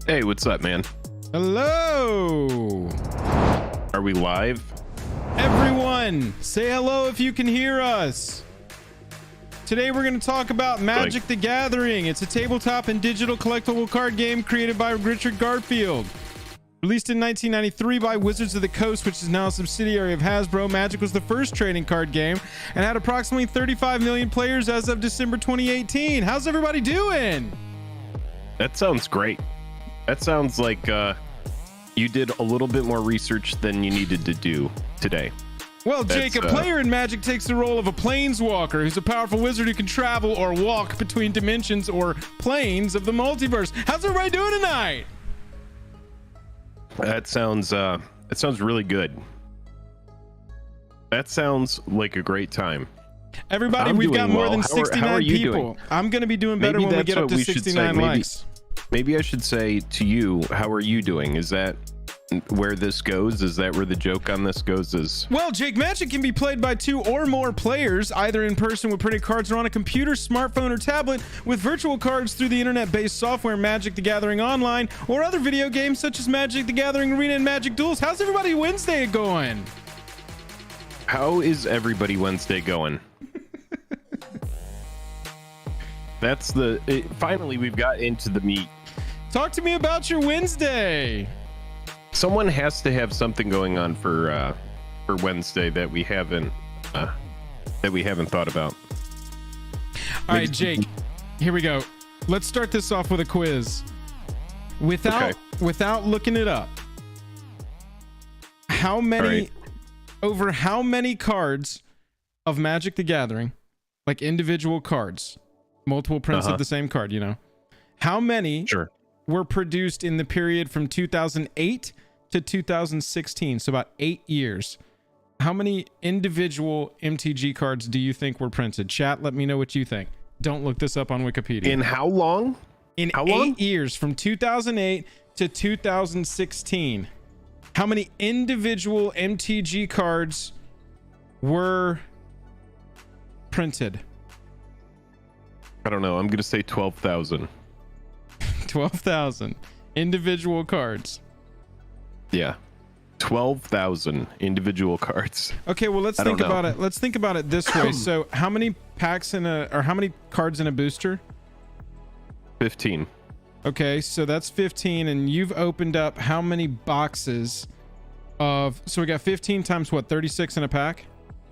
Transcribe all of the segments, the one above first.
Hey, what's up, man? Hello. Are we live? Everyone, say hello if you can hear us. Today we're going to talk about Magic the Gathering. It's a tabletop and digital collectible card game created by Richard Garfield. Released in 1993 by Wizards of the Coast, which is now a subsidiary of Hasbro, Magic was the first trading card game and had approximately 35 million players as of December 2018. How's everybody doing? That sounds great. That sounds like you did a little bit more research than you needed to do today. Well, Jake, a player in Magic takes the role of a Planeswalker, who's a powerful wizard who can travel or walk between dimensions or planes of the multiverse. How's everybody doing tonight? That sounds really good. That sounds like a great time. Everybody, we've got more than 69 people. Doing? I'm going to be doing better when we get up to 69 likes. Maybe I should say to you, how are you doing? Is that where this goes? Is that where the joke on this goes? Is well, Jake, Magic can be played by 2 or more players, either in person with printed cards or on a computer, smartphone, or tablet with virtual cards through the internet-based software Magic the Gathering Online or other video games such as Magic the Gathering Arena and Magic Duels. How's everybody Wednesday going? How is everybody Wednesday going? That's finally we've got into the meat. Talk to me about your Wednesday. Someone has to have something going on for Wednesday that we haven't thought about. All right, Jake, here we go. Let's start this off with a quiz. Without looking it up, over how many cards of Magic the Gathering, like individual cards, multiple prints of the same card, you know, how many were produced in the period from 2008 to 2016, so about 8 years? How many individual MTG cards do you think were printed? Chat, let me know what you think. Don't look this up on Wikipedia. In how long? In how 8 long? years, from 2008 to 2016. How many individual MTG cards were printed? I don't know. I'm going to say 12,000. 12,000 individual cards. Yeah. 12,000 individual cards. Okay, well, let's think about it. Let's think about it this way. So, how many packs how many cards in a booster? 15. Okay, so that's 15, and you've opened up how many boxes of, so we got 15 times what, 36 in a pack,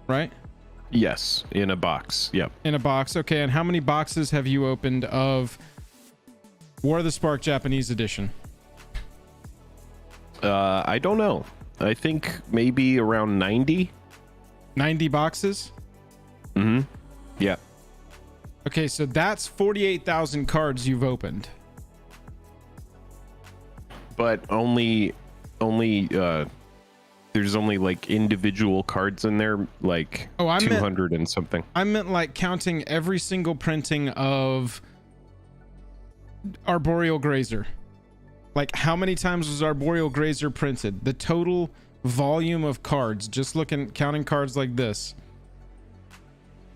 right? Yes, in a box. Yep. In a box. Okay, and how many boxes have you opened of War of the Spark Japanese edition? I don't know. I think maybe around 90. 90 boxes? Mm-hmm. Yeah. Okay, so that's 48,000 cards you've opened. But only there's only like individual cards in there, like 200 and something. I meant like counting every single printing of Arboreal Grazer. Like, how many times was Arboreal Grazer printed? The total volume of cards, just counting cards like this.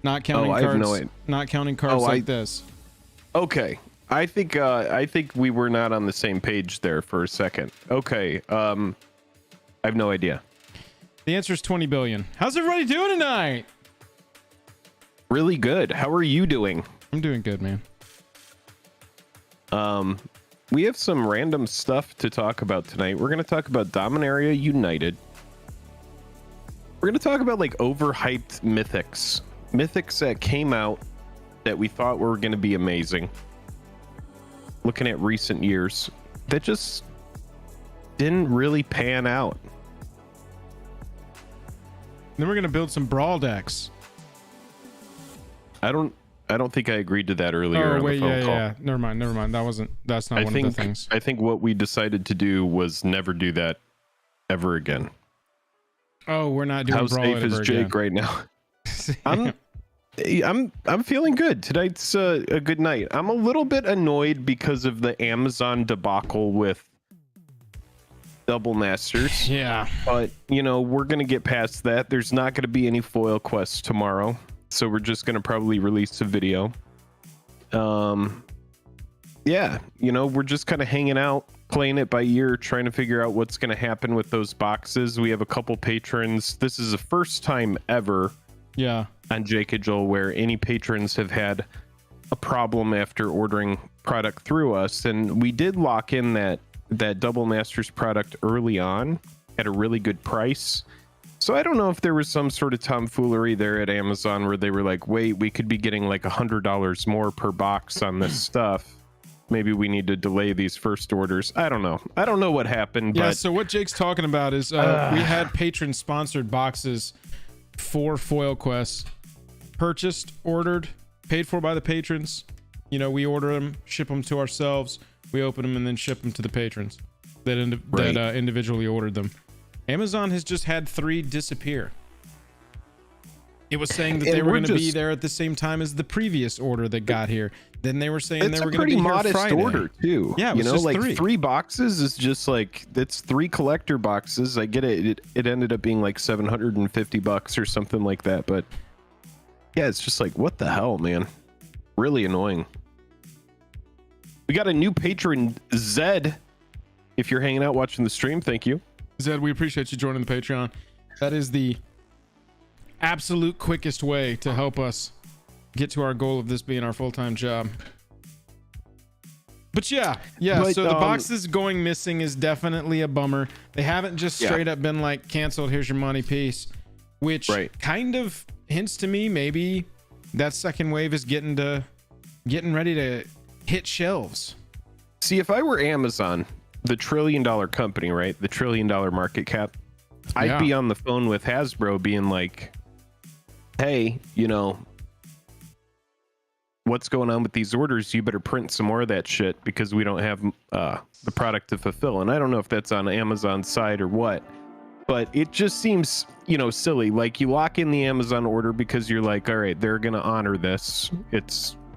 Not counting cards. Not counting cards like this. Okay. I think we were not on the same page there for a second. Okay. I have no idea. The answer is 20 billion. How's everybody doing tonight? Really good. How are you doing? I'm doing good, man. We have some random stuff to talk about tonight. We're going to talk about Dominaria United. We're going to talk about like overhyped Mythics. Mythics that came out that we thought were going to be amazing. Looking at recent years that just didn't really pan out. Then we're going to build some brawl decks. I don't think I agreed to that earlier. Oh, wait, yeah. Never mind. That's not one of the things. I think what we decided to do was never do that ever again. Oh, we're not doing How brawl safe is Jake right now? I'm feeling good. Tonight's a good night. I'm a little bit annoyed because of the Amazon debacle with Double Masters. Yeah. But, you know, we're going to get past that. There's not going to be any foil quests tomorrow. So we're just going to probably release a video. Yeah, you know, we're just kind of hanging out, playing it by ear, trying to figure out what's going to happen with those boxes. We have a couple patrons. This is the first time ever on Jake and Joel where any patrons have had a problem after ordering product through us. And we did lock in that Double Masters product early on at a really good price. So I don't know if there was some sort of tomfoolery there at Amazon where they were like, wait, we could be getting like $100 more per box on this stuff. Maybe we need to delay these first orders. I don't know. I don't know what happened. Yeah, but so what Jake's talking about is we had patron-sponsored boxes for Foil Quest. Purchased, ordered, paid for by the patrons. You know, we order them, ship them to ourselves. We open them and then ship them to the patrons that individually ordered them. Amazon has just had 3 disappear. It was saying that they were going to be there at the same time as the previous order that got here. Then they were saying they were going to be here Friday. It's a pretty modest order too. Yeah, it was just like 3 boxes is just like, that's 3 collector boxes. I get it. It ended up being like $750 or something like that. But yeah, it's just like, what the hell, man? Really annoying. We got a new patron, Zed. If you're hanging out watching the stream, thank you. Zed, we appreciate you joining the Patreon. That is the absolute quickest way to help us get to our goal of this being our full-time job. But so the boxes going missing is definitely a bummer. They haven't just straight up been like, canceled, here's your money, peace, which kind of hints to me maybe that second wave is getting ready to hit shelves. See, if I were Amazon, the $1 trillion company, right, the $1 trillion market cap, I'd be on the phone with Hasbro being like, hey, you know, what's going on with these orders? You better print some more of that shit because we don't have the product to fulfill. And I don't know if that's on Amazon's side or what, but it just seems, you know, silly. Like, you lock in the Amazon order because you're like, all right, they're going to honor this.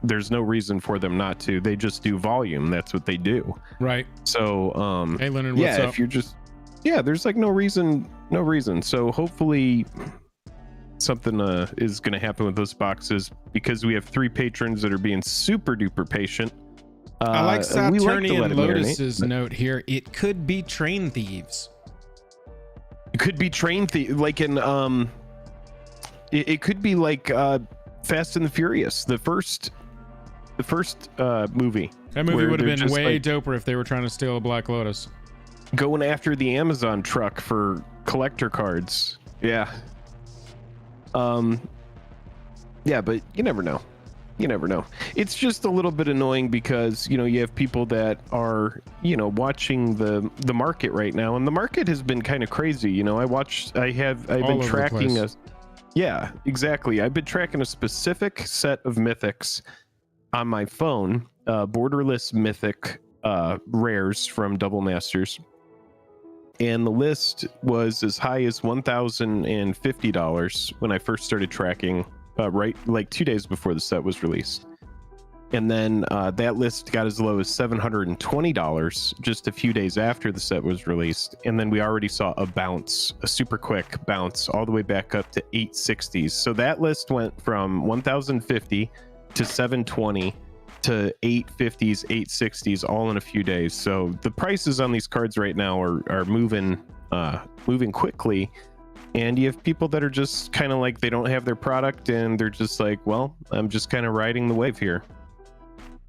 There's no reason for them not to. They just do volume. That's what they do. Right. So, hey, Leonard, what's up? If you're just, there's like no reason. So hopefully something is going to happen with those boxes because we have 3 patrons that are being super duper patient. I like Saturnian Lotus's note here. It could be train thieves. It could be train thieves, like in it could be like Fast and the Furious, the first movie. That movie would have been way doper if they were trying to steal a Black Lotus. Going after the Amazon truck for collector cards. Yeah. But you never know. It's just a little bit annoying because, you know, you have people that are, you know, watching the market right now, and the market has been kind of crazy. You know, I've been tracking I've been tracking a specific set of mythics on my phone, borderless mythic rares from Double Masters. And the list was as high as $1,050 when I first started tracking, right, like 2 days before the set was released. And then that list got as low as $720 just a few days after the set was released. And then we already saw a super quick bounce all the way back up to 860s. So that list went from 1,050 to 720 to 850s, 860s, all in a few days. So the prices on these cards right now are moving quickly. And you have people that are just kind of like, they don't have their product and they're just like, well, I'm just kind of riding the wave here.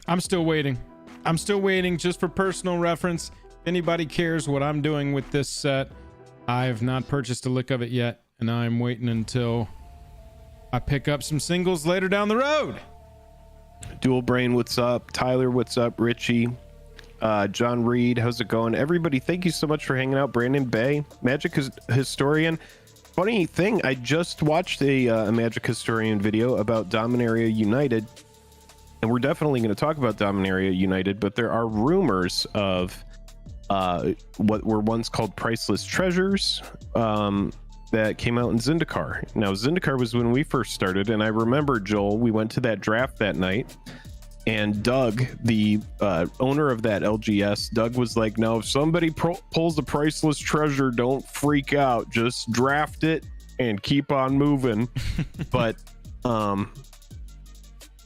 I'm still waiting just for personal reference. If anybody cares what I'm doing with this set, I have not purchased a lick of it yet, and I'm waiting until I pick up some singles later down the road. Dual Brain, what's up? Tyler, what's up? Richie, John Reed, how's it going? Everybody, thank you so much for hanging out. Brandon Bay, Magic Historian. Funny thing, I just watched a Magic Historian video about Dominaria United, and we're definitely going to talk about Dominaria United, but there are rumors of what were once called Priceless Treasures that came out in Zendikar. Now, Zendikar was when we first started, and I remember, Joel, we went to that draft that night, and Doug, the owner of that LGS, Doug was like, no, if somebody pulls a Priceless Treasure, don't freak out. Just draft it and keep on moving. But,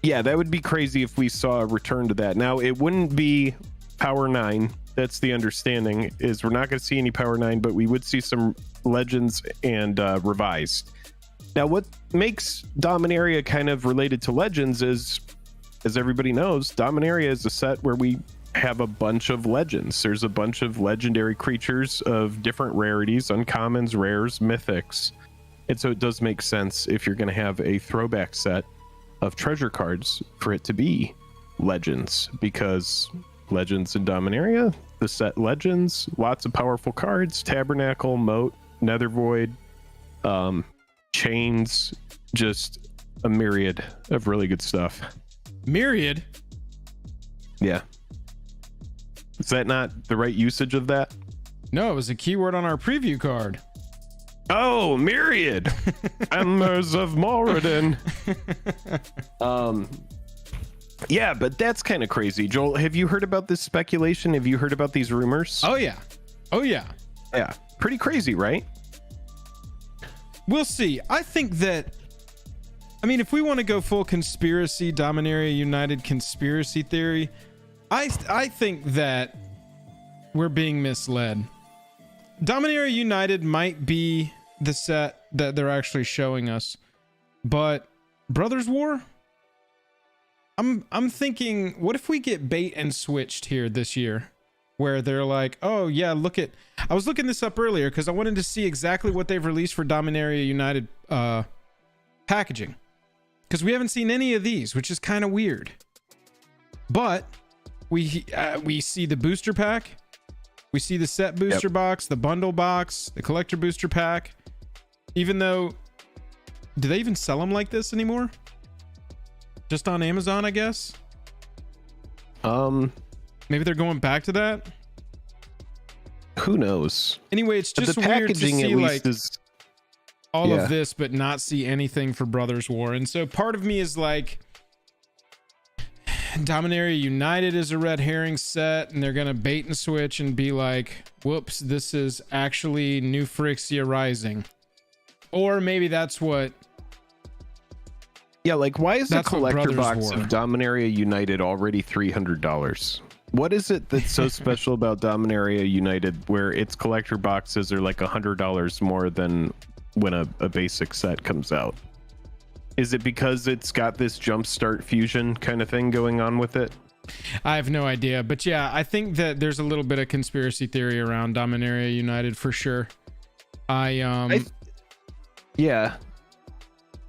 yeah, that would be crazy if we saw a return to that. Now, it wouldn't be Power 9. That's the understanding, is we're not going to see any Power 9, but we would see some Legends and Revised. Now, what makes Dominaria kind of related to Legends is, as everybody knows, Dominaria is a set where we have a bunch of Legends. There's a bunch of legendary creatures of different rarities, uncommons, rares, mythics. And so it does make sense, if you're going to have a throwback set of treasure cards, for it to be Legends, because Legends in Dominaria, the set Legends, lots of powerful cards, Tabernacle, Moat, Nether Void, Chains, just a myriad of really good stuff. Myriad? Yeah. Is that not the right usage of that? No, it was a keyword on our preview card. Oh, myriad. Embers of Moradin. Yeah, but that's kind of crazy. Joel, have you heard about this speculation? Have you heard about these rumors? Oh yeah. Yeah, pretty crazy, right? We'll see. I think that, I mean, if we want to go full conspiracy, Dominaria United conspiracy theory, I think that we're being misled. Dominaria United might be the set that they're actually showing us, but Brothers War, I'm thinking, what if we get bait and switched here this year, where they're like, oh yeah, look at, I was looking this up earlier because I wanted to see exactly what they've released for Dominaria United packaging, because we haven't seen any of these, which is kind of weird. But we see the booster pack, we see the set booster box, the bundle box, the collector booster pack. Even though, do they even sell them like this anymore? Just on Amazon, I guess. Maybe they're going back to that. Who knows? Anyway, it's just the weird to packaging see at least like is all of this, but not see anything for Brothers War. And so part of me is like, Dominaria United is a red herring set, and they're gonna bait and switch and be like, whoops, this is actually New Phyrexia Rising. Or maybe that's what, yeah, like, why is the that's what collector Brothers box War. of Dominaria United already $300? What is it that's so special about Dominaria United where its collector boxes are like $100 more than when a basic set comes out? Is it because it's got this jumpstart fusion kind of thing going on with it? I have no idea, but yeah, I think that there's a little bit of conspiracy theory around Dominaria United for sure. Yeah.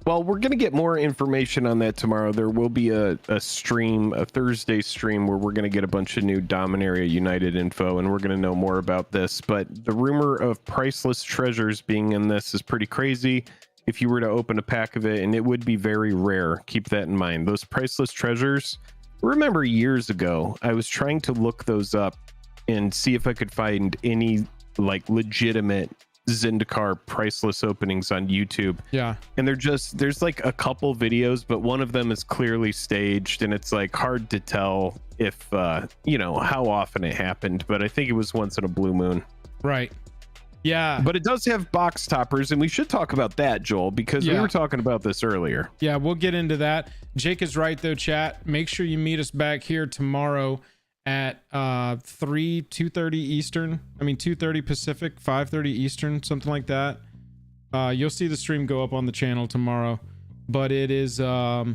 Well, we're going to get more information on that tomorrow. There will be a stream, a Thursday stream, where we're going to get a bunch of new Dominaria United info, and we're going to know more about this. But the rumor of Priceless Treasures being in this is pretty crazy. If you were to open a pack of it, and it would be very rare. Keep that in mind. Those Priceless Treasures, remember years ago, I was trying to look those up and see if I could find any like legitimate Zendikar priceless openings on YouTube. Yeah. And there's like a couple videos, but one of them is clearly staged, and it's like hard to tell if how often it happened, but I think it was once in a blue moon. Right. Yeah. But it does have box toppers, and we should talk about that, Joel, because we were talking about this earlier. Yeah, we'll get into that. Jake is right though, chat. Make sure you meet us back here tomorrow at 2:30 Eastern. I mean 2:30 Pacific, 5:30 Eastern, something like that. You'll see the stream go up on the channel tomorrow, but it is we're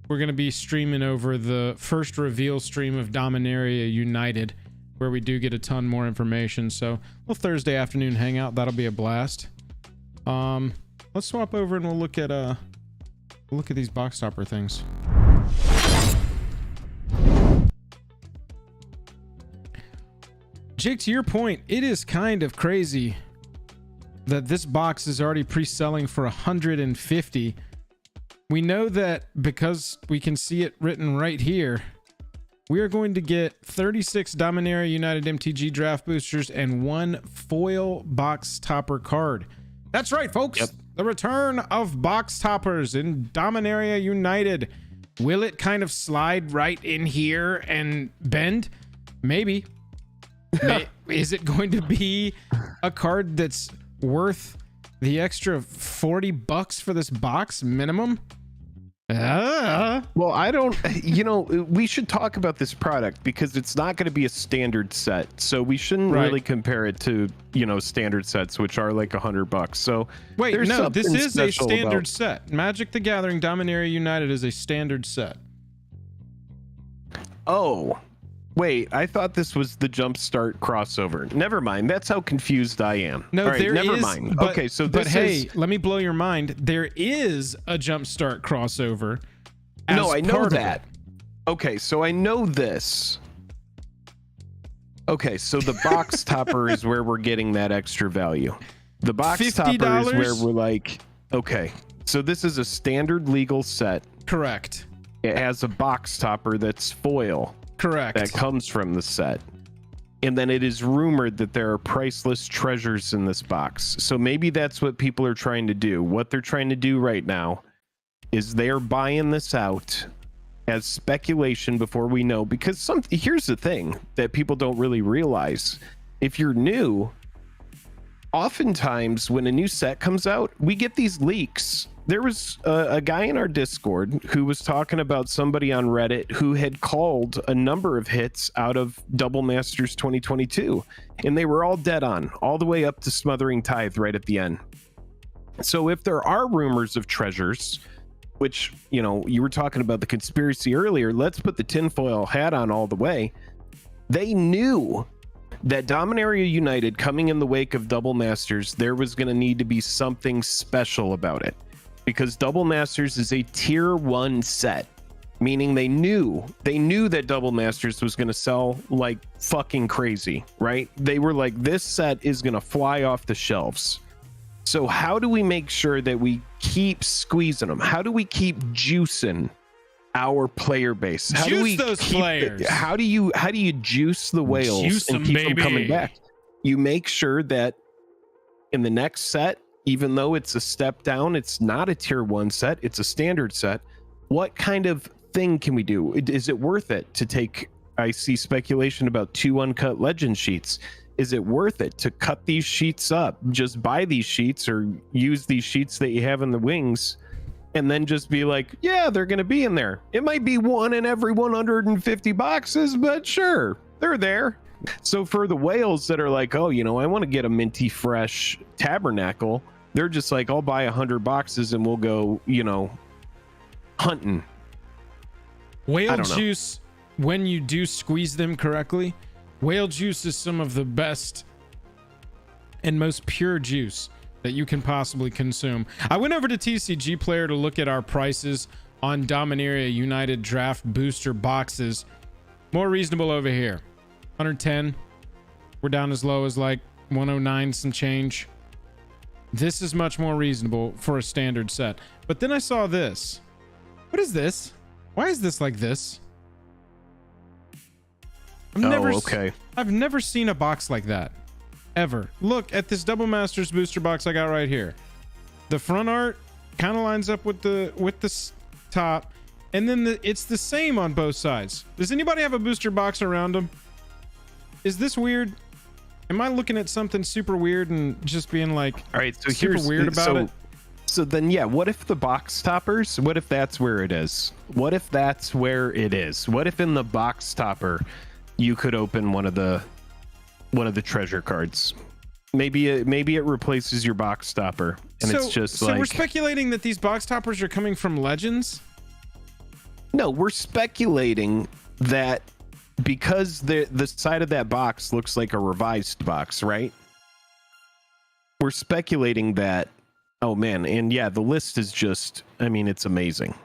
gonna be streaming over the first reveal stream of Dominaria United, where we do get a ton more information. So a little Thursday afternoon hangout, that'll be a blast. Let's swap over and we'll look at these box topper things. Jake, to your point, it is kind of crazy that this box is already pre-selling for 150. We know that because we can see it written right here. We are going to get 36 Dominaria United MTG draft boosters and 1 foil box topper card. That's right, folks. Yep. The return of box toppers in Dominaria United. Will it kind of slide right in here and bend? Maybe. Is it going to be a card that's worth the extra $40 for this box minimum? Well, I don't, we should talk about this product because it's not going to be a standard set. So we shouldn't really compare it to, standard sets, which are like $100. So wait, no, this is a standard set. Magic the Gathering Dominaria United is a standard set. Oh, wait, I thought this was the Jumpstart crossover. Never mind. That's how confused I am. No, all right, never mind. But, okay, so but hey, let me blow your mind. There is a Jumpstart crossover. No, I know that. Okay, so I know this. Okay, so the box topper is where we're getting that extra value. The box $50? topper is where we're like, okay, so this is a standard legal set. Correct. It has a box topper that's foil. Correct. That comes from the set. And then it is rumored that there are priceless treasures in this box. So maybe that's what people are trying to do. What they're trying to do right now is they're buying this out as speculation before we know, because here's the thing that people don't really realize. If you're new, oftentimes when a new set comes out, we get these leaks. There was a guy in our Discord who was talking about somebody on Reddit who had called a number of hits out of Double Masters 2022, and they were all dead on, all the way up to Smothering Tithe right at the end. So if there are rumors of treasures, which, you were talking about the conspiracy earlier, let's put the tinfoil hat on all the way. They knew that Dominaria United, coming in the wake of Double Masters, there was going to need to be something special about it, because Double Masters is a tier 1 set, meaning they knew that Double Masters was going to sell like fucking crazy, right? They were like, this set is going to fly off the shelves. So how do we make sure that we keep squeezing them? How do we keep juicing our player base? How do we those players? How do you juice the whales and keep them coming back? You make sure that in the next set, even though it's a step down, it's not a tier 1 set, it's a standard set. What kind of thing can we do? Is it worth it to take, I see speculation about 2 uncut legend sheets. Is it worth it to cut these sheets up? Just buy these sheets or use these sheets that you have in the wings and then just be like, yeah, they're going to be in there. It might be one in every 150 boxes, but sure, they're there. So for the whales that are like, oh, I want to get a minty fresh tabernacle, they're just like, I'll buy 100 boxes and we'll go, hunting. Whale juice, when you do squeeze them correctly, whale juice is some of the best and most pure juice that you can possibly consume. I went over to TCG Player to look at our prices on Dominaria United draft booster boxes. More reasonable over here. 110. We're down as low as like 109 some change. This is much more reasonable for a standard set. But then I saw this. What is this? Why is this like this? I've never seen a box like that ever. Look at this Double Masters booster box I got right here. The front art kind of lines up with the top, and then it's the same on both sides. Does anybody have a booster box around them? Is this weird? Am I looking at something super weird and just being like, all right, so super weird about it? So then, yeah, what if the box toppers, what if that's where it is? What if that's where it is? What if in the box topper you could open one of the treasure cards? Maybe it replaces your box topper, and it's just so we're speculating that these box toppers are coming from Legends? No, we're speculating that because the side of that box looks like a revised box, right? We're speculating that, oh man, and yeah, the list is just, I mean, it's amazing.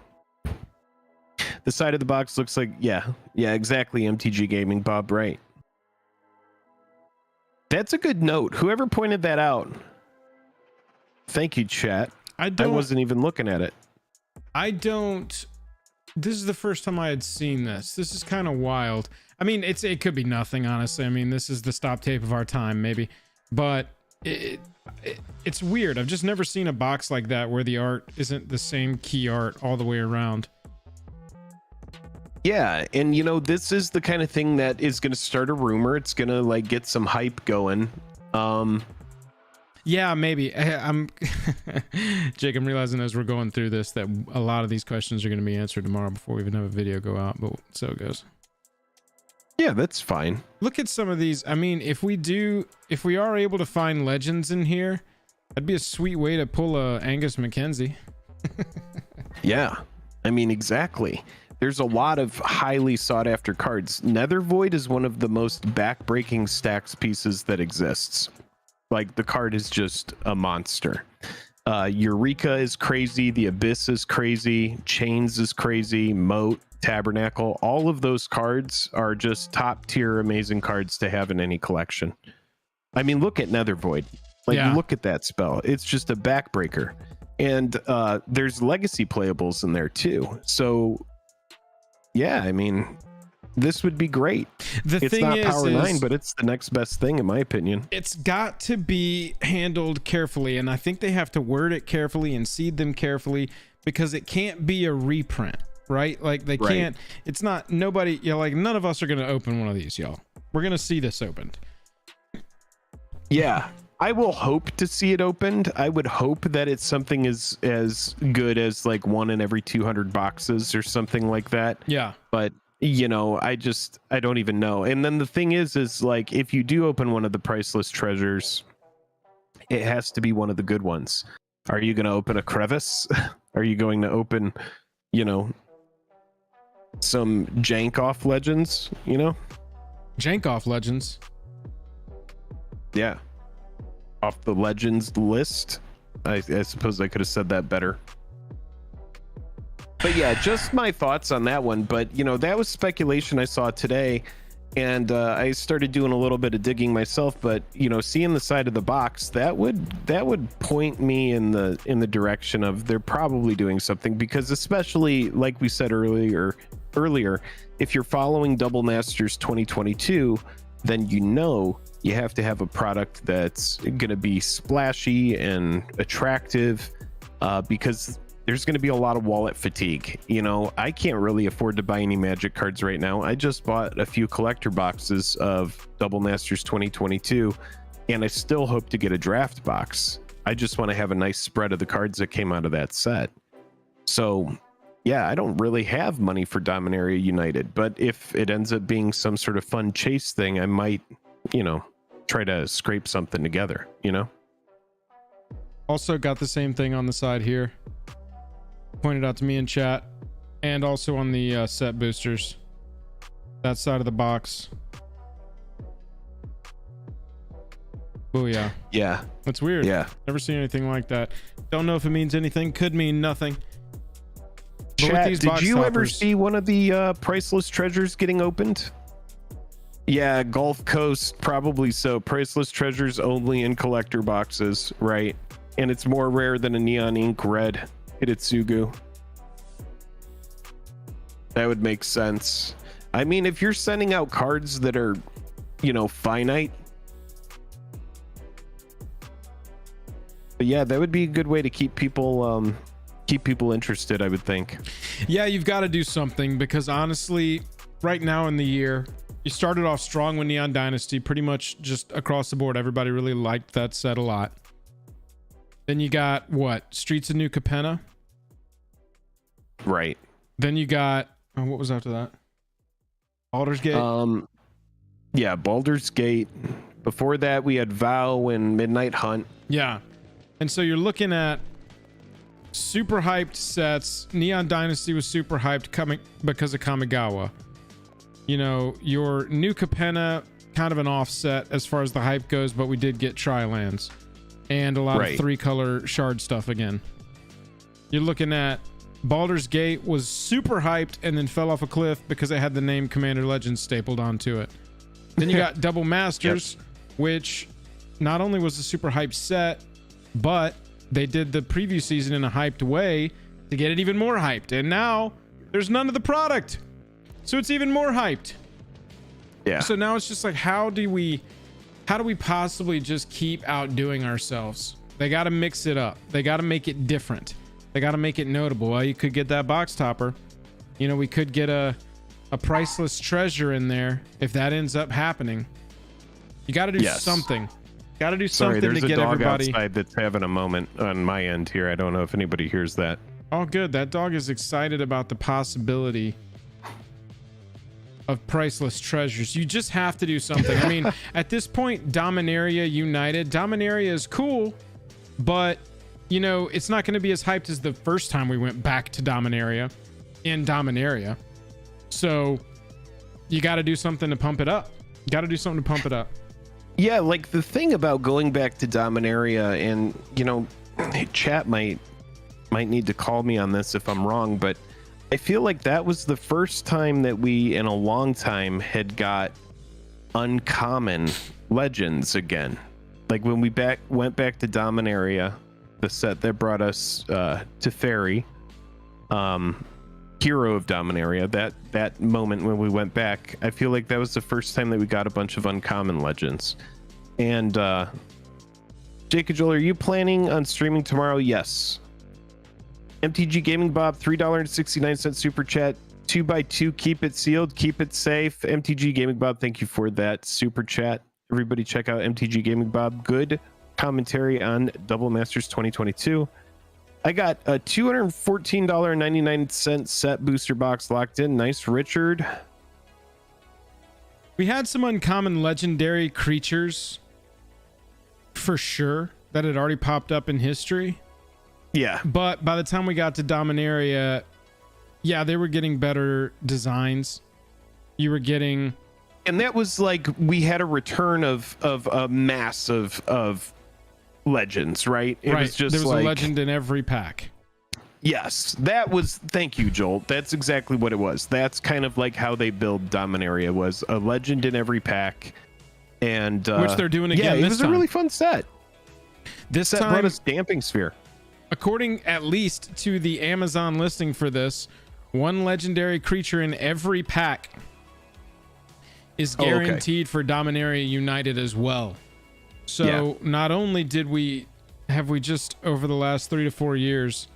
The side of the box looks like, yeah, exactly, MTG Gaming, Bob, right. That's a good note. Whoever pointed that out, thank you, chat. I wasn't even looking at it. This is the first time I had seen this. This is kind of wild. I mean, it could be nothing, honestly. I mean, this is the stop tape of our time, maybe. But it's weird. I've just never seen a box like that where the art isn't the same key art all the way around. Yeah, and this is the kind of thing that is going to start a rumor. It's going to like get some hype going. Yeah, maybe. I'm Jake, I'm realizing as we're going through this that a lot of these questions are going to be answered tomorrow before we even have a video go out, but so it goes. Yeah, that's fine. Look at some of these. I mean, if we are able to find legends in here, that'd be a sweet way to pull a Angus Mackenzie. Yeah, I mean, exactly. There's a lot of highly sought after cards. Nether Void is one of the most backbreaking stacks pieces that exists. Like, the card is just a monster. Eureka is crazy. The Abyss is crazy. Chains is crazy. Moat, Tabernacle, all of those cards are just top tier amazing cards to have in any collection. I mean, look at Nether Void. Like, Yeah. look at that spell. It's just a backbreaker. And there's legacy playables in there too. So yeah, I mean, this would be great. It's thing not is, Power 9, but it's the next best thing in my opinion. it's got to be handled carefully, and I think they have to word it carefully and seed them carefully, because it can't be a reprint, right? Like, they can't, it's not, nobody, you know, like, none of us are going to open one of these, y'all. We're going to see this opened. Yeah, I will hope to see it opened. I would hope that it's something as good as like 1 in every 200 boxes or something like that. Yeah. But you know, I don't even know. And then the thing is like, if you do open one of the Priceless Treasures, it has to be one of the good ones. Are you going to open a crevice? Are you going to open, you know, some jank off legends, you know? Jank off legends. Yeah. Off the legends list. I suppose I could have said that better. But yeah, just my thoughts on that one. But you know, that was speculation I saw today, and I started doing a little bit of digging myself. But you know, seeing the side of the box, that would point me in the direction of they're probably doing something, because especially like we said earlier, if you're following Double Masters 2022, then you know you have to have a product that's going to be splashy and attractive, because there's going to be a lot of wallet fatigue. You know, I can't really afford to buy any Magic cards right now. I just bought a few collector boxes of Double Masters 2022, and I still hope to get a draft box. I just want to have a nice spread of the cards that came out of that set. So yeah, I don't really have money for Dominaria United, but if it ends up being some sort of fun chase thing, I might, you know, try to scrape something together, you know? Also got the same thing on the side here. Pointed out to me in chat, and also on the set boosters. That side of the box. Oh yeah. Yeah. That's weird. Yeah. Never seen anything like that. Don't know if it means anything. Could mean nothing. Chat, did you ever see one of the Priceless Treasures getting opened? Yeah, Gulf Coast, probably so. Priceless Treasures only in collector boxes, right? And it's more rare than a Neon Ink Red Hitotsugu. That would make sense. I mean, if you're sending out cards that are, you know, finite. But yeah, that would be a good way to keep people interested, I would think. Yeah, you've got to do something, because honestly, right now in the year, you started off strong with Neon Dynasty, pretty much just across the board. Everybody really liked that set a lot. Then you got what? Streets of New Capenna. Right. Then you got what was after that? Baldur's Gate. Yeah, Baldur's Gate. Before that, we had Vow and Midnight Hunt. Yeah. And so you're looking at super hyped sets. Neon Dynasty was super hyped coming because of Kamigawa. You know, your New Capenna, kind of an offset as far as the hype goes, but we did get Tri-lands and a lot of 3-color shard stuff again. You're looking at Baldur's Gate was super hyped and then fell off a cliff because it had the name Commander Legends stapled onto it. Then you got Double Masters, which not only was a super hyped set, but they did the preview season in a hyped way to get it even more hyped. And now there's none of the product, so it's even more hyped. Yeah. So now it's just like, how do we possibly just keep outdoing ourselves? They got to mix it up. They got to make it different. They got to make it notable. Well, you could get that box topper. You know, we could get a priceless treasure in there if that ends up happening. You got to do something. Got to do Sorry, something there's to a get dog everybody. outside that's having a moment on my end here. I don't know if anybody hears that. Oh, good. That dog is excited about the possibility of priceless treasures. You just have to do something. I mean, at this point, Dominaria United. Dominaria is cool, but, you know, it's not going to be as hyped as the first time we went back to Dominaria in Dominaria. So you got to do something to pump it up. You got to do something to pump it up. Yeah, like the thing about going back to Dominaria, and, you know, chat might need to call me on this if I'm wrong, but I feel like that was the first time that we in a long time had got uncommon legends again. Like when we went back to Dominaria, the set that brought us to Fairy, Hero of Dominaria, that moment when we went back, I feel like that was the first time that we got a bunch of uncommon legends. And Jake and Joel, are you planning on streaming tomorrow? Yes. MTG Gaming Bob, $3.69 super chat. 2x2, keep it sealed, keep it safe. MTG Gaming Bob, thank you for that super chat. Everybody check out MTG Gaming Bob. Good commentary on Double Masters 2022. I got a $214.99 set booster box locked in. Nice, Richard. We had some uncommon legendary creatures for sure that had already popped up in history. Yeah. But by the time we got to Dominaria, yeah, they were getting better designs. You were getting... And that was like, we had a return of a mass of legends, right? It was just there was like, a legend in every pack. Yes, that was, thank you, Joel. That's exactly what it was. That's kind of like how they build Dominaria, was a legend in every pack. And which they're doing again. Yeah, it this was time. a really fun set. This set time brought us Damping Sphere. According at least to the Amazon listing for this, one legendary creature in every pack is guaranteed for Dominaria United as well. So not only have we just over the last 3 to 4 years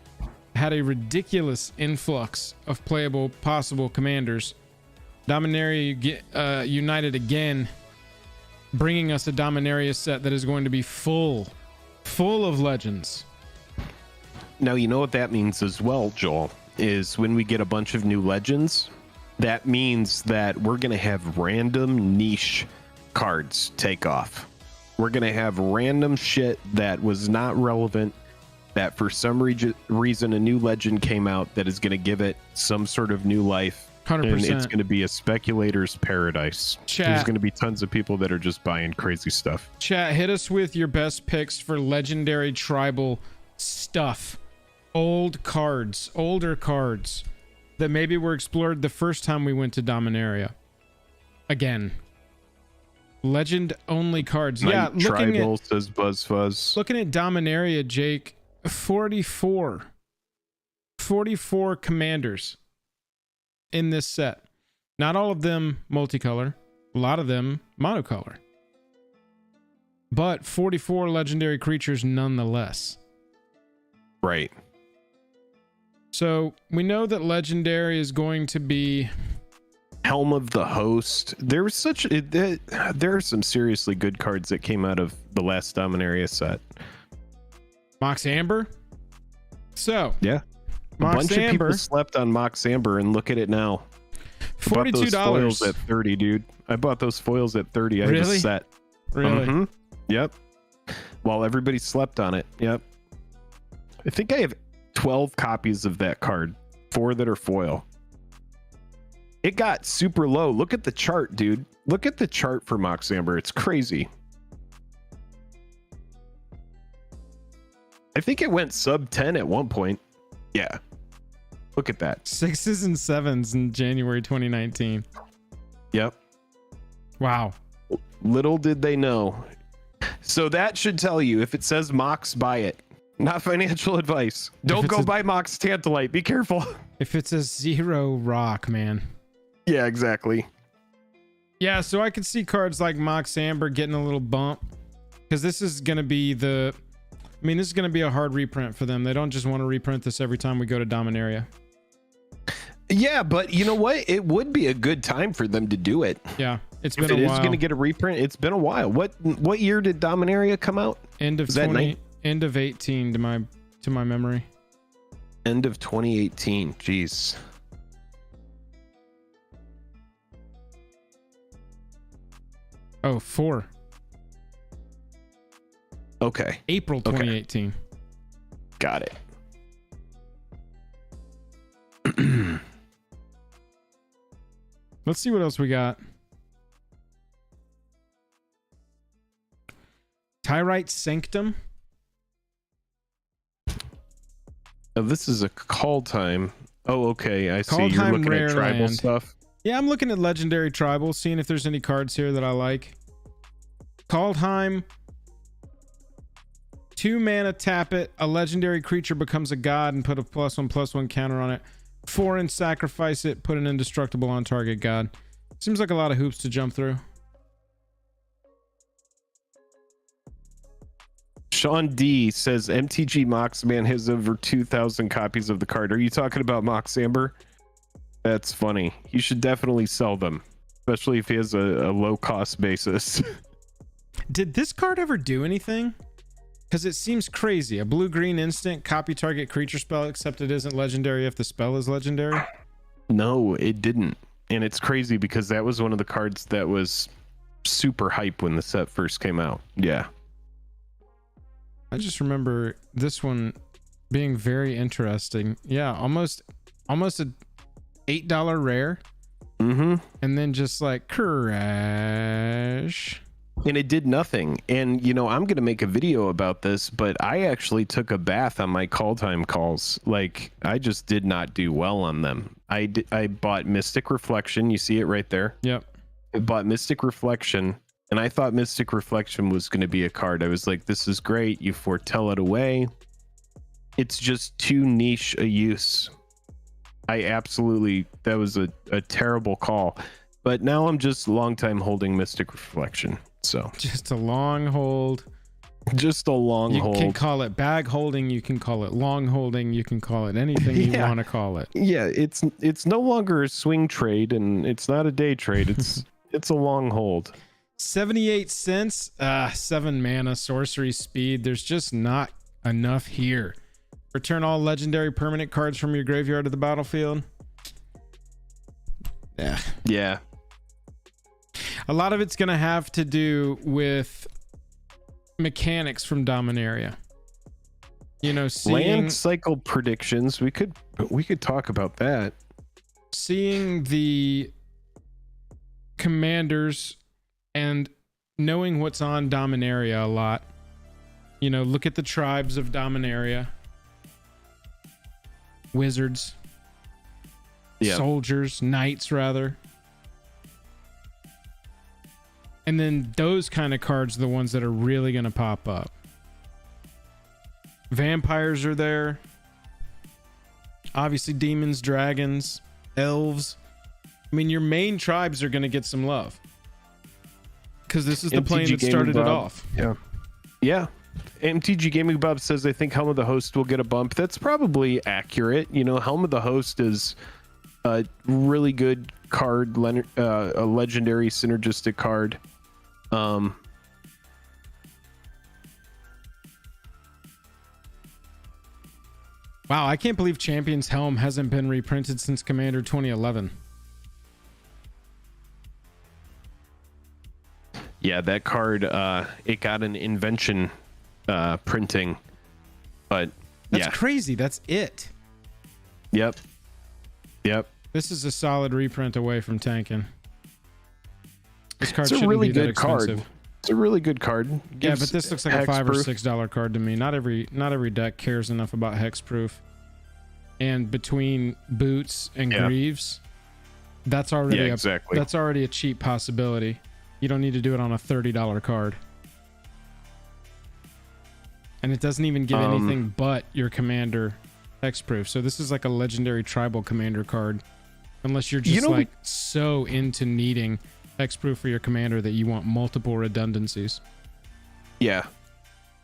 had a ridiculous influx of playable possible commanders, Dominaria United again bringing us a Dominaria set that is going to be full of legends. Now, you know what that means as well, Joel, is when we get a bunch of new legends, that means that we're going to have random niche cards take off. We're going to have random shit that was not relevant, that for some reason a new legend came out that is going to give it some sort of new life. 100%. And it's going to be a speculator's paradise. Chat. There's going to be tons of people that are just buying crazy stuff. Chat, hit us with your best picks for legendary tribal stuff. Older cards that maybe were explored the first time we went to Dominaria. Again, legend only cards. Night yeah, Tribal, says BuzzFuzz. Looking at Dominaria, Jake, 44 commanders in this set. Not all of them multicolor, a lot of them monocolor, but 44 legendary creatures nonetheless. Right. So we know that legendary is going to be Helm of the Host. There was there are some seriously good cards that came out of the last Dominaria set. Mox Amber. So yeah, Mox a bunch Amber, of people slept on Mox Amber, and look at it now. $42 at 30, dude. I bought those foils at 30. I Really? have a set. Really? Yep. While everybody slept on it. Yep. I think I have 12 copies of that card, 4 that are foil. It got super low. Look at the chart, dude. Look at the chart for Mox Amber. It's crazy. I think it went sub 10 at one point. Yeah. Look at that. 6s and 7s in January 2019. Yep. Wow. Little did they know. So that should tell you, if it says Mox, buy it. Not financial advice. Don't go buy Mox Tantalite. Be careful. If it's a 0 rock, man. Yeah, exactly. Yeah, so I could see cards like Mox Amber getting a little bump, because this is going to be this is going to be a hard reprint for them. They don't just want to reprint this every time we go to Dominaria. Yeah, but you know what? It would be a good time for them to do it. Yeah. It's if been a it while. is going to get a reprint, it's been a while. What year did Dominaria come out? End of 18 to my memory. End of 2018. Jeez. Oh, 4. Okay. April 2018. Got it. Let's see what else we got. Tyrite Sanctum. Oh, this is a call time. Oh, okay. I see. Call You're time looking rare at tribal land. stuff. Yeah, I'm looking at legendary tribal, seeing if there's any cards here that I like. Kaldheim. 2 mana, tap it. A legendary creature becomes a god and put a +1/+1 counter on it. 4 and sacrifice it. Put an indestructible on target god. Seems like a lot of hoops to jump through. Sean D says MTG Moxman has over 2,000 copies of the card. Are you talking about Mox Amber? That's funny. You should definitely sell them, especially if he has a low cost basis. Did this card ever do anything? Because it seems crazy. A blue-green instant, copy target creature spell, except it isn't legendary if the spell is legendary. No, it didn't. And it's crazy because that was one of the cards that was super hype when the set first came out. Yeah. I just remember this one being very interesting. Yeah, almost a $8 rare. Mm-hmm. And then just like crash. And it did nothing. And, you know, I'm going to make a video about this, but I actually took a bath on my call time calls. Like, I just did not do well on them. I bought Mystic Reflection. You see it right there? Yep. I bought Mystic Reflection, and I thought Mystic Reflection was going to be a card. I was like, this is great. You foretell it away. It's just too niche a use. That was a terrible call. But now I'm just long time holding Mystic Reflection. So just a long hold. Just a long hold. You can call it bag holding. You can call it long holding. You can call it anything you want to call it. Yeah, it's no longer a swing trade, and it's not a day trade. It's a long hold. 78 cents. 7 mana, sorcery speed. There's just not enough here. Return all legendary permanent cards from your graveyard to the battlefield. Yeah. A lot of it's going to have to do with mechanics from Dominaria. You know, land cycle predictions. We could talk about that. Seeing the commanders and knowing what's on Dominaria a lot. You know, look at the tribes of Dominaria. Wizards. Yeah. Soldiers, knights rather. And then those kind of cards are the ones that are really going to pop up. Vampires are there. Obviously demons, dragons, elves. I mean, your main tribes are going to get some love. Because this is the plane that started it off. Yeah. Yeah. MTG Gaming Bob says, I think Helm of the Host will get a bump. That's probably accurate. You know, Helm of the Host is a really good card, a legendary synergistic card. Wow, I can't believe Champion's Helm hasn't been reprinted since Commander 2011. Yeah, that card, it got an invention printing, but that's crazy. That's it. Yep. This is a solid reprint away from tanking. This card it's a really good card. It's a really good card. Yeah, but this looks like a $5 or $6 card to me. Not every deck cares enough about hexproof. And between boots and greaves, that's already that's already a cheap possibility. You don't need to do it on a $30 card. And it doesn't even give anything but your commander hexproof. So this is like a legendary tribal commander card. Unless you're just like so into needing hexproof for your commander that you want multiple redundancies. Yeah.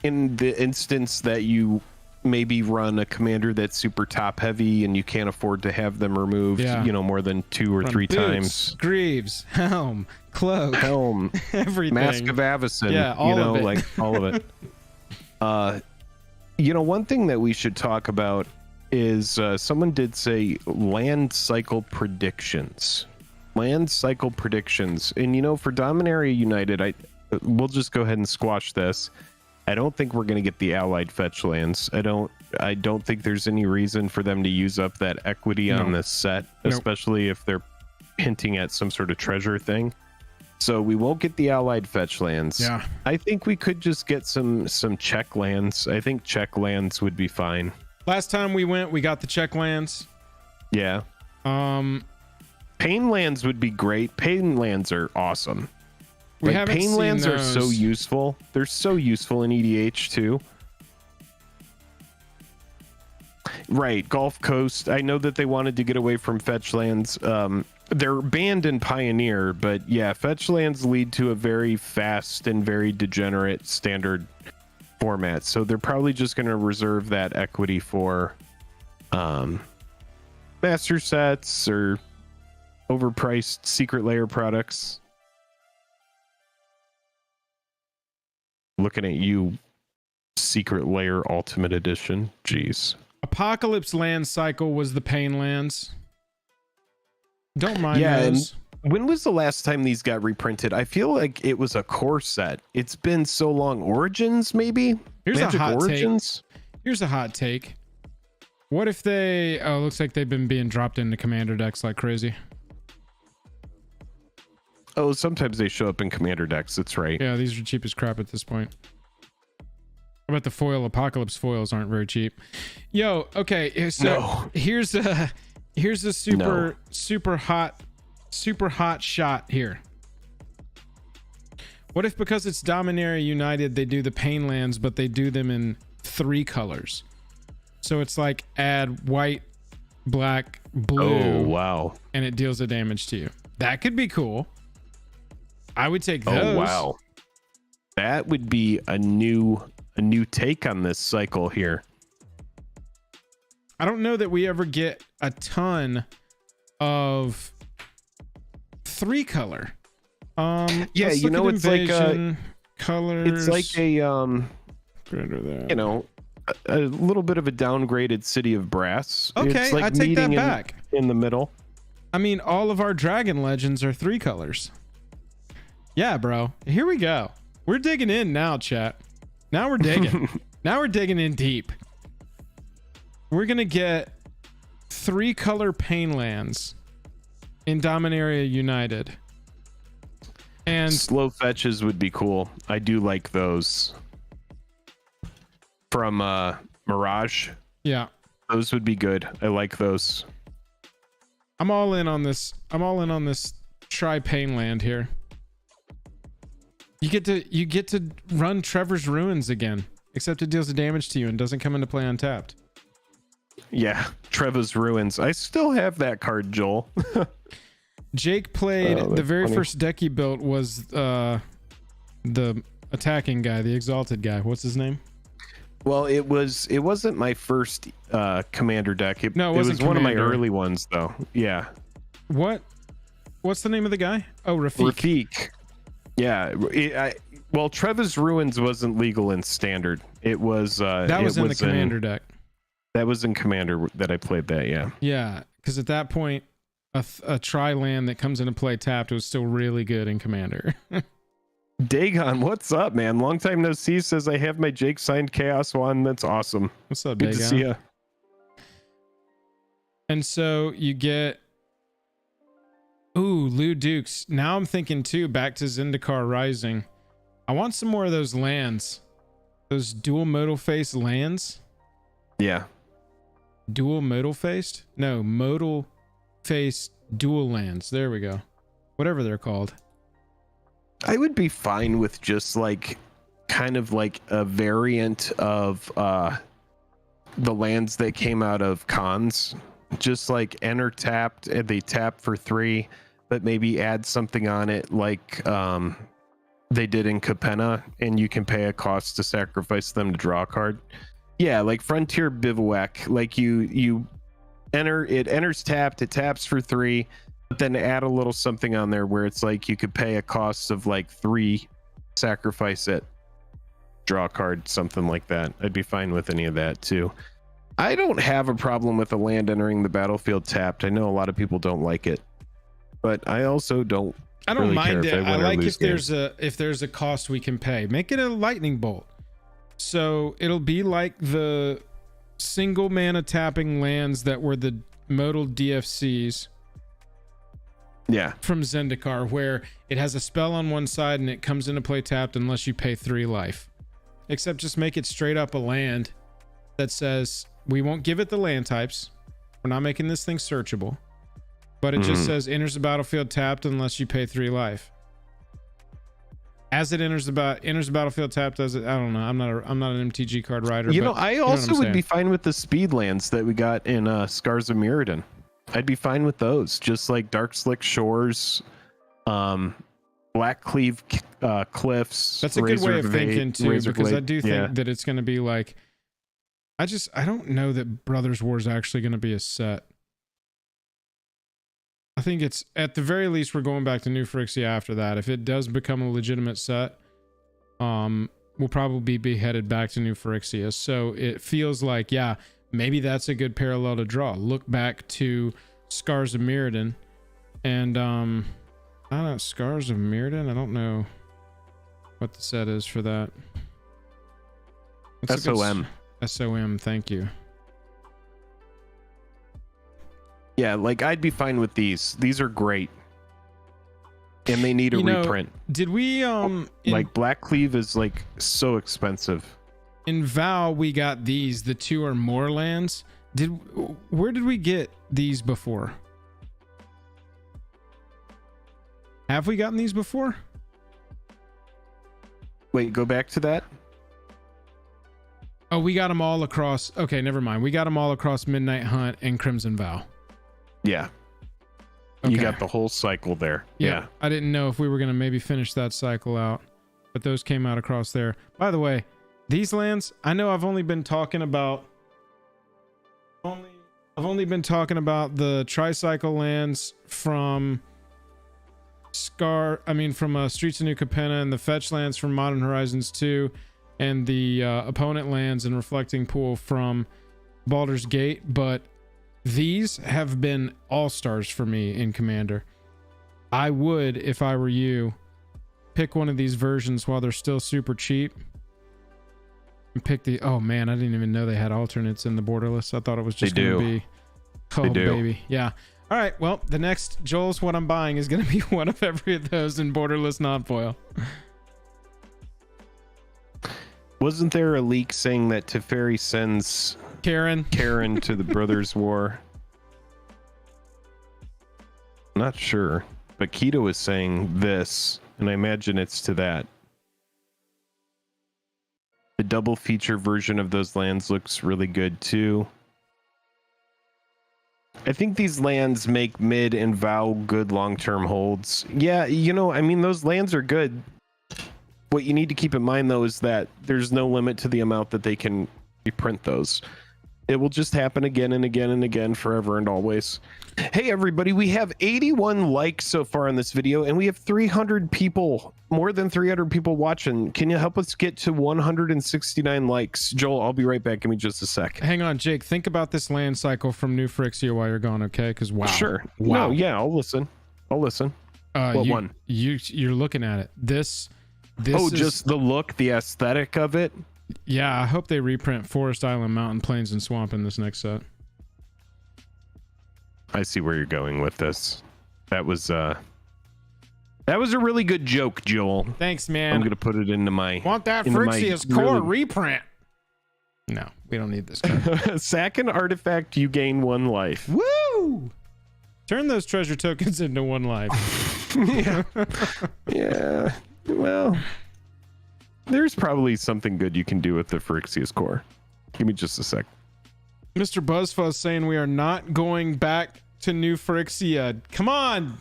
In the instance that you maybe run a commander that's super top heavy and you can't afford to have them removed, you know, more than 2 or 3 boots, times. Greaves, Cloak, everything. Mask of Avacyn, yeah, all you know, of it. like all of it. You know, one thing that we should talk about is someone did say land cycle predictions. Land cycle predictions. And, you know, for Dominaria United, we'll just go ahead and squash this. I don't think we're going to get the allied fetch lands. I don't think there's any reason for them to use up that equity on this set, especially if they're hinting at some sort of treasure thing. So we won't get the allied fetch lands. Yeah. I think we could just get some check lands. I think check lands would be fine. Last time we went, we got the check lands. Yeah. Pain lands would be great. Pain lands are awesome. Pain lands are so useful. They're so useful in EDH too. Right, Gulf Coast. I know that they wanted to get away from fetch lands. They're banned in Pioneer, but yeah, fetch lands lead to a very fast and very degenerate standard format. So they're probably just going to reserve that equity for master sets or overpriced secret layer products. Looking at you, Secret Layer Ultimate Edition. Jeez. Apocalypse land cycle was the pain lands. Don't mind And those. when was the last time these got reprinted? I feel like it was a core set. It's been so long. Origins, maybe? Here's Magic a hot Origins? take. Here's a hot take. What if they... Oh, looks like they've been being dropped into commander decks like crazy. Oh, sometimes they show up in commander decks. That's right. Yeah, these are cheap as crap at this point. How about the foil? Apocalypse foils aren't very cheap. Yo, okay, so here's a super hot shot here. What if because it's Dominaria United, they do the pain lands, but they do them in 3 colors? So it's like add white, black, blue. Oh, wow. And it deals the damage to you. That could be cool. I would take those. Oh, wow. That would be a new take on this cycle here. I don't know that we ever get a ton of 3 color. Yeah, you know, it's invasion, like colors. it's like a you know, a little bit of a downgraded City of Brass. Okay, it's like I take that meeting back. in the middle. I mean, all of our dragon legends are 3 colors. Yeah, bro. Here we go. We're digging in now, chat. Now we're digging. Now we're digging in deep. We're gonna get 3 color pain lands in Dominaria United. And slow fetches would be cool. I do like those. From Mirage. Yeah. Those would be good. I like those. I'm all in on this. I'm all in on this try pain land here. You get to run Trevor's Ruins again, except it deals the damage to you and doesn't come into play untapped. Yeah, Trevor's Ruins. I still have that card, Joel. Jake played the very funny. first deck he built was the attacking guy, the exalted guy. What's his name? Well, it wasn't my first commander deck. It was one of my early ones, though. Yeah. What's the name of the guy? Oh, Rafik. Yeah. Well, Trevor's Ruins wasn't legal in standard. It was that was in the commander deck. That was in commander that I played that. Yeah. Yeah, because at that point, a tri land that comes into play tapped was still really good in commander. Dagon, what's up, man? Long time no see. Says I have my Jake signed Chaos one. That's awesome. What's up, Good Dagon? to see ya. And so you get, ooh, Lou Dukes. Now I'm thinking too, back to Zendikar Rising. I want some more of those lands. Those dual modal face lands. Yeah. Dual modal faced? No, modal face dual lands. There we go. Whatever they're called. I would be fine with just like kind of like a variant of the lands that came out of cons. Just like enter tapped and they tap for 3, but maybe add something on it like they did in Capenna, and you can pay a cost to sacrifice them to draw a card. Yeah, like Frontier Bivouac. Like you enters tapped, it taps for 3, but then add a little something on there where it's like you could pay a cost of like 3, sacrifice it, draw a card, something like that. I'd be fine with any of that too. I don't have a problem with a land entering the battlefield tapped. I know a lot of people don't like it, but I also don't. I don't really mind care it. if I like if there's a cost we can pay. Make it a lightning bolt. So it'll be like the single mana tapping lands that were the modal DFCs. Yeah. From Zendikar, where it has a spell on one side and it comes into play tapped unless you pay 3 life. Except just make it straight up a land that says we won't give it the land types. We're not making this thing searchable. But it just says enters the battlefield tapped unless you pay 3 life. As it enters the battlefield tapped, does it? I don't know. I'm not an MTG card writer. You know, I also would be fine with the speed lands that we got in Scars of Mirrodin. I'd be fine with those. Just like Dark Slick Shores, Black Cleave Cliffs. That's a good way of thinking too, because I do think that it's going to be like. I don't know that Brothers War is actually going to be a set. I think it's at the very least we're going back to New Phyrexia after that. If it does become a legitimate set, we'll probably be headed back to New Phyrexia. So it feels like, yeah, maybe that's a good parallel to draw. Look back to Scars of Mirrodin, and I don't know, Scars of Mirrodin. I don't know what the set is for that. SOM. SOM. Thank you. Yeah, like I'd be fine with these. These are great. And they need a reprint. Did we like Black Cleave is like so expensive. In Vow we got these. The 2 are more lands. Where did we get these before? Have we gotten these before? Wait, go back to that. Oh, we got them all across. Okay, never mind. We got them all across Midnight Hunt and Crimson Vow. Yeah. Okay. You got the whole cycle there. Yeah. I didn't know if we were going to maybe finish that cycle out, but those came out across there. By the way, these lands, I know I've only been talking about the tricycle lands from Streets of New Capenna, and the fetch lands from Modern Horizons 2, and the opponent lands and Reflecting Pool from Baldur's Gate, but these have been all-stars for me in Commander. I would, if I were you, pick one of these versions while they're still super cheap. And pick the... Oh, man, I didn't even know they had alternates in the borderless. I thought it was just going to be... Oh, they do. Baby. Yeah. All right, well, the next Joel's What I'm Buying is going to be one of every of those in borderless non-foil. Wasn't there a leak saying that Teferi sends... Karen to the Brothers War? Not sure, but Keto is saying this, and I imagine it's to that. The double feature version of those lands looks really good too. I think these lands make mid and Vow good long-term holds. Yeah, you know, I mean, those lands are good. What you need to keep in mind though is that there's no limit to the amount that they can reprint those. It will just happen again and again and again, forever and always. Hey everybody, we have 81 likes so far on this video, and we have 300 people, more than 300 people watching. Can you help us get to 169 likes? Joel, I'll be right back. Give me just a sec. Hang on, Jake. Think about this land cycle from New Phyrexia while you're gone, okay? Because wow. Sure. Wow. No, yeah, I'll listen. What one? You're looking at it. This is just the look, the aesthetic of it. Yeah, I hope they reprint Forest Island, Mountain, Plains, and Swamp in this next set. I see where you're going with this. That was a really good joke, Joel. Thanks, man. I'm gonna put it into my... Want that Phyrexia's Core reprint? No, we don't need this card. Sack an artifact, you gain 1 life. Woo! Turn those treasure tokens into 1 life. Yeah. Yeah. Well... There's probably something good you can do with the Phyrexia's Core. Give me just a sec. Mr. Buzzfuzz saying we are not going back to New Phyrexia. Come on!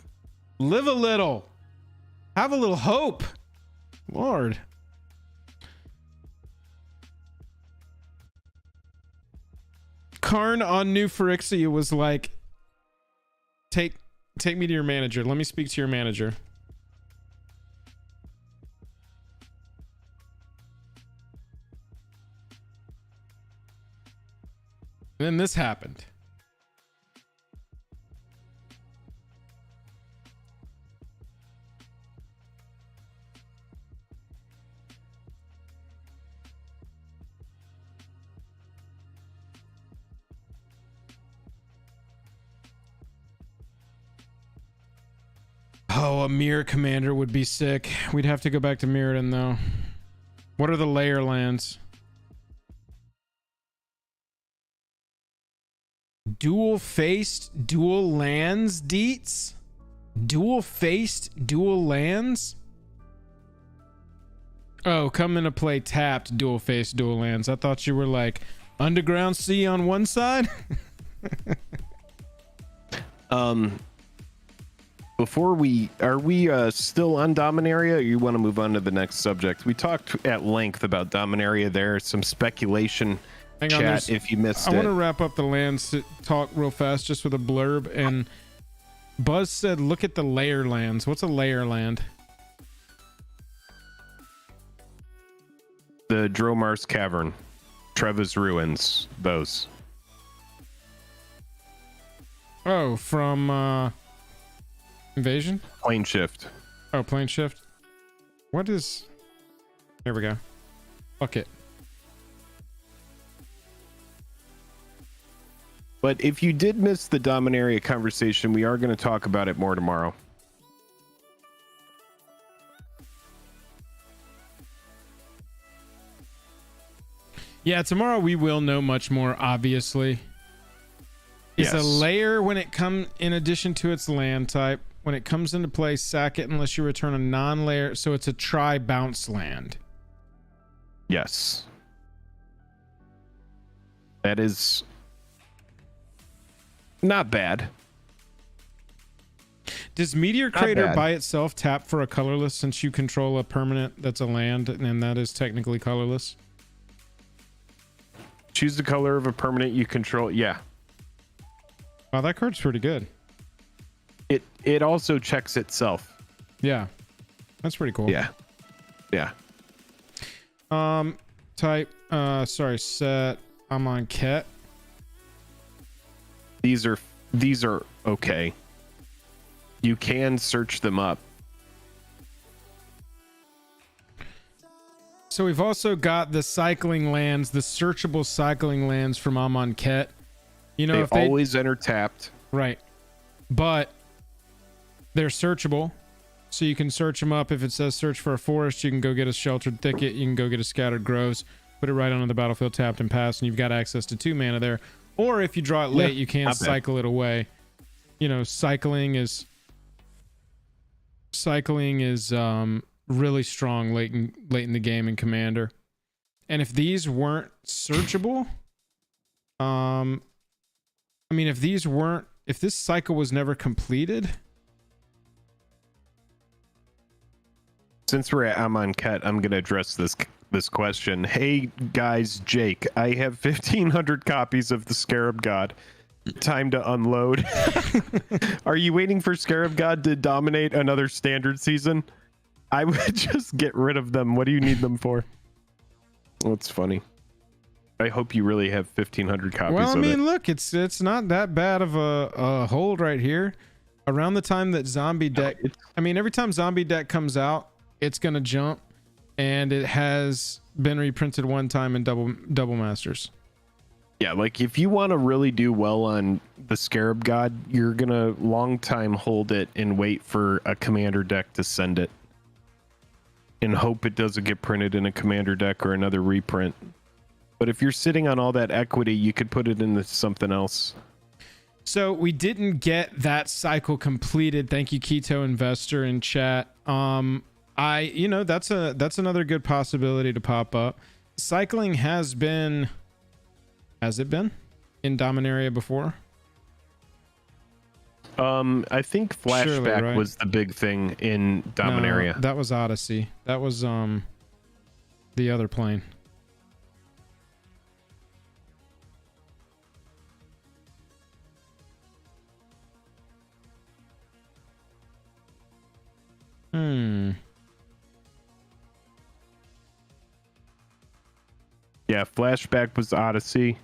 Live a little. Have a little hope. Lord. Karn on New Phyrexia was like, take me to your manager. Let me speak to your manager. And then this happened. Oh, a mirror commander would be sick. We'd have to go back to Mirrodin though. What are the layer lands? Dual faced dual lands, deets? Dual faced dual lands? Oh, come into play tapped dual faced dual lands. I thought you were like Underground Sea on one side. Before are we still on Dominaria, or you want to move on to the next subject? We talked at length about Dominaria. There's some speculation. Hang chat on, if you missed I it. want to wrap up the lands talk real fast just with a blurb. And Buzz said, look at the layer lands. What's a layer land? The Dromar's Cavern, Treva's Ruins, those. Oh, from Invasion? Plane Shift. Oh, Plane Shift. What is... Here we go. Fuck it. But if you did miss the Dominaria conversation, we are going to talk about it more tomorrow. Yeah, tomorrow we will know much more, obviously. It's a layer when it comes in addition to its land type. When it comes into play, sack it unless you return a non-layer. So it's a tri-bounce land. Yes. That is not bad. Does Meteor Crater by itself tap for a colorless since you control a permanent that's a land and that is technically colorless? Choose the color of a permanent you control. Yeah. Wow, that card's pretty good. It also checks itself. Yeah. That's pretty cool. Yeah. Yeah. Set. I'm on Ket. These are okay. You can search them up. So we've also got the cycling lands, the searchable cycling lands from Amon Ket. You know, they always enter tapped. Right. But they're searchable. So you can search them up. If it says search for a forest, you can go get a sheltered thicket. You can go get a scattered groves. Put it right onto the battlefield tapped and pass, and you've got access to 2 mana there. Or if you draw it late, you can cycle it away. You know, cycling is really strong late in the game in Commander. And if these weren't searchable, if this cycle was never completed. Since we're at Amon Ket, I'm going to address this question. Hey guys, Jake, I have 1,500 copies of the Scarab God. Time to unload. Are you waiting for Scarab God to dominate another standard season? I would just get rid of them. What do you need them for? That's funny. I hope you really have 1,500 copies. Well, I mean, look, it's not that bad of a hold right here. Around the time that Zombie Deck, every time Zombie Deck comes out, it's gonna jump, and it has been reprinted one time in Double Masters. Yeah, like if you want to really do well on the Scarab God, you're gonna long time hold it and wait for a commander deck to send it, and hope it doesn't get printed in a commander deck or another reprint. But if you're sitting on all that equity, you could put it into something else. So we didn't get that cycle completed. Thank you, Keto Investor in chat. That's another good possibility to pop up. Cycling has it been in Dominaria before? I think Flashback was the big thing in Dominaria. No, that was Odyssey. That was the other plane. Yeah, flashback was Odyssey.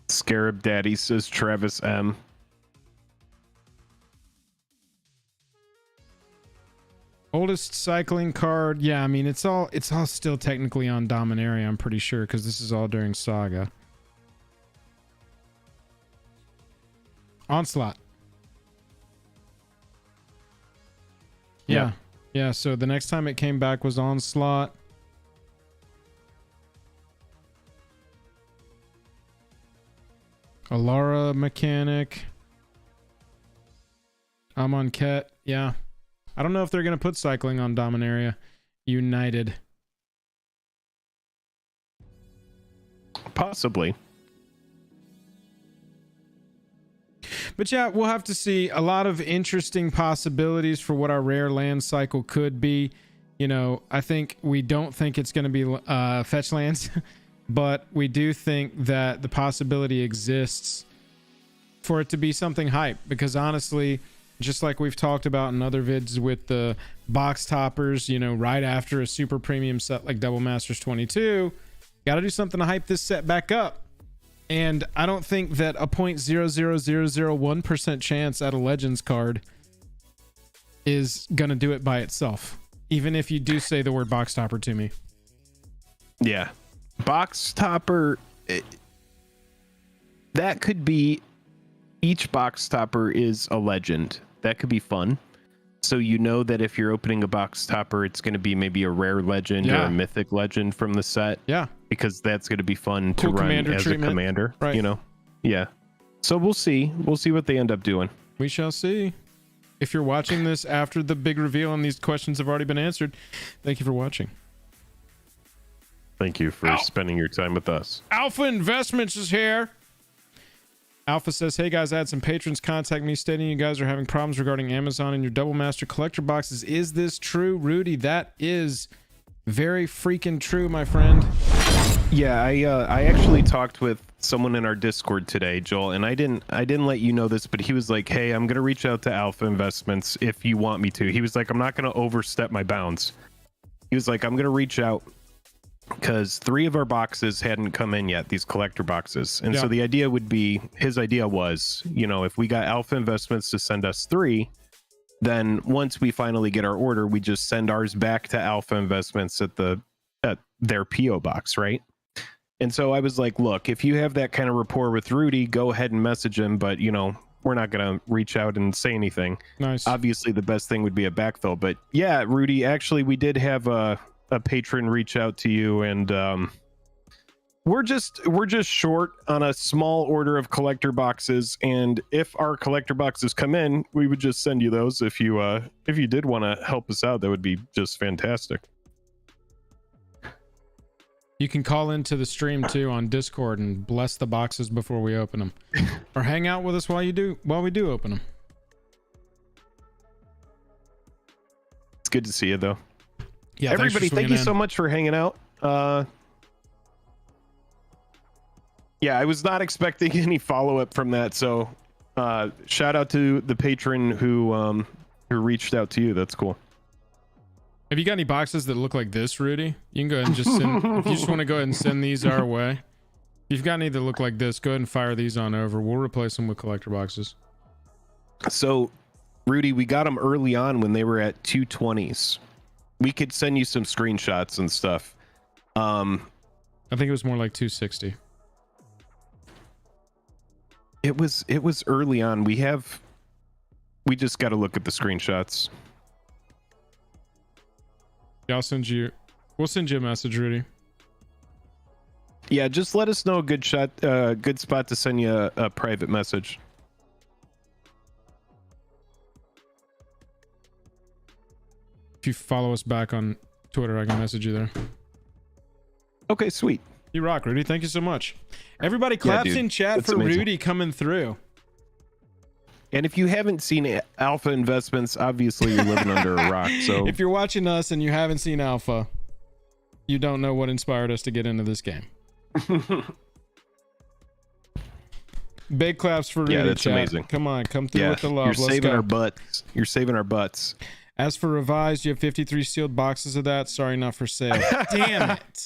Scarab Daddy says Travis M. Oldest cycling card. Yeah, I mean it's all still technically on Dominaria, I'm pretty sure, because this is all during Saga. Onslaught. Yeah, so the next time it came back was Onslaught. Alara mechanic. Amon Ket. Yeah. I don't know if they're going to put cycling on Dominaria United. Possibly. But yeah, we'll have to see. A lot of interesting possibilities for what our rare land cycle could be. You know, I think we don't think it's going to be fetch lands, but we do think that the possibility exists for it to be something hype, because honestly, just like we've talked about in other vids with the box toppers, you know, right after a super premium set like Double Masters 22, got to do something to hype this set back up. And I don't think that a 0.00001% chance at a Legends card is going to do it by itself, even if you do say the word box topper to me. Yeah. Box topper, that could be, each box topper is a legend. That could be fun. So you know that if you're opening a box topper, it's going to be maybe a rare legend or a mythic legend from the set. Yeah. Because that's going to be fun to run as a commander. Right. You know? Yeah. So we'll see. We'll see what they end up doing. We shall see. If you're watching this after the big reveal and these questions have already been answered, thank you for watching. Thank you for spending your time with us. Alpha Investments is here. Alpha says, hey guys, I had some patrons contact me stating you guys are having problems regarding Amazon and your Double Master collector boxes. Is this true, Rudy? That is very freaking true, my friend. Yeah, I actually talked with someone in our Discord today, Joel, and I didn't let you know this, but he was like, hey, I'm gonna reach out to Alpha Investments if you want me to. He was like, I'm not gonna overstep my bounds. He was like, I'm gonna reach out because 3 of our boxes hadn't come in yet, these collector boxes. And so the idea would be, his idea was, you know, if we got Alpha Investments to send us 3, then once we finally get our order, we just send ours back to Alpha Investments at their PO box, right? And so I was like, look, if you have that kind of rapport with Rudy, go ahead and message him, but you know, we're not going to reach out and say anything. Nice. Obviously the best thing would be a backfill, but yeah, Rudy, actually we did have a patron reach out to you, and we're just short on a small order of collector boxes, and if our collector boxes come in, we would just send you those. If you did want to help us out, that would be just fantastic. You can call into the stream too on Discord and bless the boxes before we open them, or hang out with us while we do open them. It's good to see you though. Yeah, everybody, thank you so much for hanging out. Yeah, I was not expecting any follow-up from that, so shout out to the patron who reached out to you. That's cool. Have you got any boxes that look like this, Rudy? You can go ahead and just send, if you just want to go ahead and send these our way. If you've got any that look like this, go ahead and fire these on over. We'll replace them with collector boxes. So, Rudy, we got them early on when they were at 220s. We could send you some screenshots and stuff. I think it was more like 260. It was early on. We just got to look at the screenshots. Yeah, we'll send you a message, Rudy. Yeah, just let us know a good spot to send you a private message. If you follow us back on Twitter, I can message you there. Okay, sweet. You rock, Rudy. Thank you so much. Everybody claps in chat. That's for amazing. Rudy coming through. And if you haven't seen Alpha Investments, obviously you're living under a rock. So if you're watching us and you haven't seen Alpha, you don't know what inspired us to get into this game. Big claps for Rudy. Yeah, that's chat. amazing. Come on, come through Yeah, with the love. you're Let's saving go. our butts. You're saving our butts. As for revised, you have 53 sealed boxes of that. Sorry, not for sale. Damn it.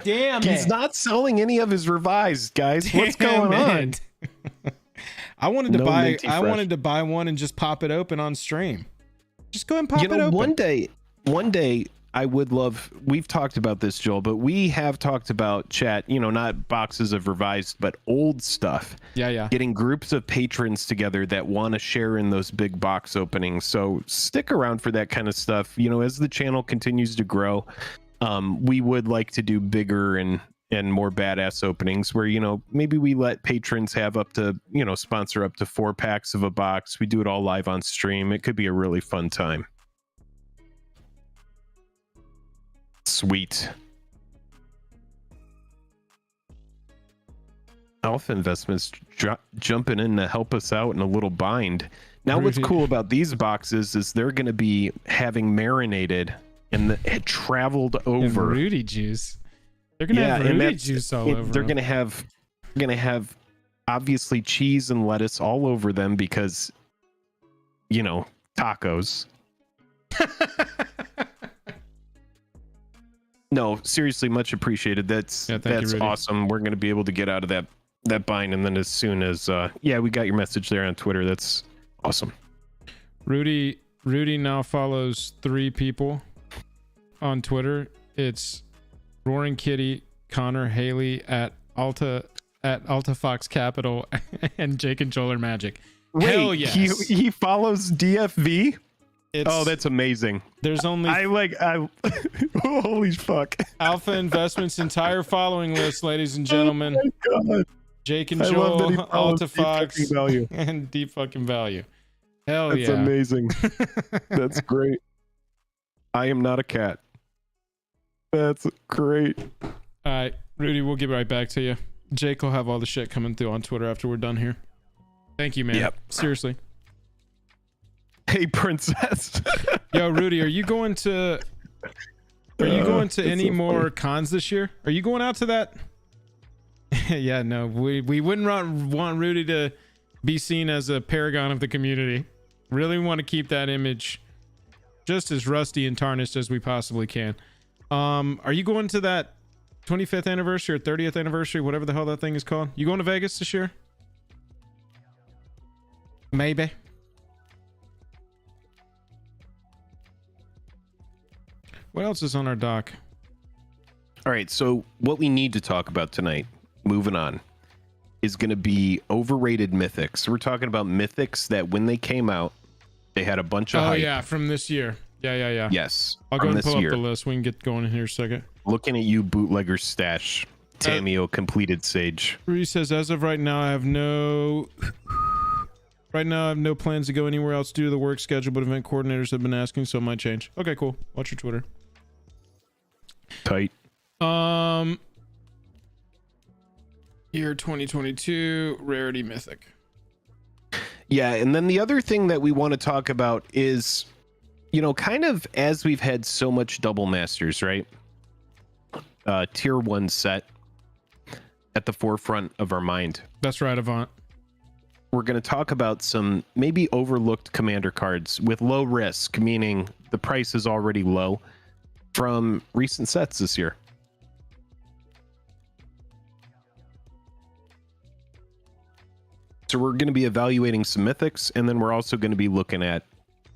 Damn it. He's not selling any of his revised, guys. What's going on? I wanted to No buy minty fresh. wanted to buy one and just pop it open on stream. Just go and pop You it know, open. one day I would love, we've talked about this, Joel, but we have talked about, chat, you know, not boxes of revised, but old stuff. Yeah. Getting groups of patrons together that want to share in those big box openings. So stick around for that kind of stuff. You know, as the channel continues to grow, we would like to do bigger and more badass openings where, you know, maybe we let patrons have up to, you know, sponsor up to 4 packs of a box. We do it all live on stream. It could be a really fun time. Sweet. Alpha Investments jumping in to help us out in a little bind. Now, what's cool about these boxes is they're going to be having marinated and traveled over. And Rudy juice. They're gonna have Rudy juice all over. They're gonna have obviously cheese and lettuce all over them because, you know, tacos. No, seriously, much appreciated. That's awesome. We're gonna be able to get out of that bind, and then as soon as we got your message there on Twitter. That's awesome. Rudy now follows 3 people on Twitter. It's Roaring Kitty, Connor, Haley at Alta Fox Capital, and Jake and Joel are Magic. Wait, hell yes. He follows DFV. Oh, that's amazing. There's only holy fuck. Alpha Investments entire following list, ladies and gentlemen. Oh my God. Jake and Joel, Alta Fox, and Deep fucking Value. Hell that's amazing. That's great. I am not a cat. That's great. All right, Rudy, we'll get right back to you. Jake will have all the shit coming through on Twitter after we're done here. Thank you, man. Yep. Seriously. Hey, princess. Yo, Rudy, are you going to any more cons this year? Are you going out to that? Yeah, no, we wouldn't want Rudy to be seen as a paragon of the community. Really want to keep that image just as rusty and tarnished as we possibly can. Are you going to that 25th anniversary or 30th anniversary, whatever the hell that thing is called? You going to Vegas this year? Maybe. What else is on our dock? All right, so what we need to talk about tonight, moving on, is going to be overrated mythics. We're talking about mythics that when they came out, they had a bunch of hype. Yeah, from this year. Yeah. Yes. I'll go and pull up the list. We can get going in here a second. Looking at you, bootlegger stash. Tamio completed Sage. Rudy says, as of right now, I have no plans to go anywhere else due to the work schedule, but event coordinators have been asking, so it might change. Okay, cool. Watch your Twitter. Tight. Year 2022 rarity mythic. Yeah, and then the other thing that we want to talk about is, you know, kind of as we've had so much double masters, right? Tier 1 set at the forefront of our mind. That's right, Avant. We're going to talk about some maybe overlooked commander cards with low risk, meaning the price is already low, from recent sets this year. So we're going to be evaluating some mythics, and then we're also going to be looking at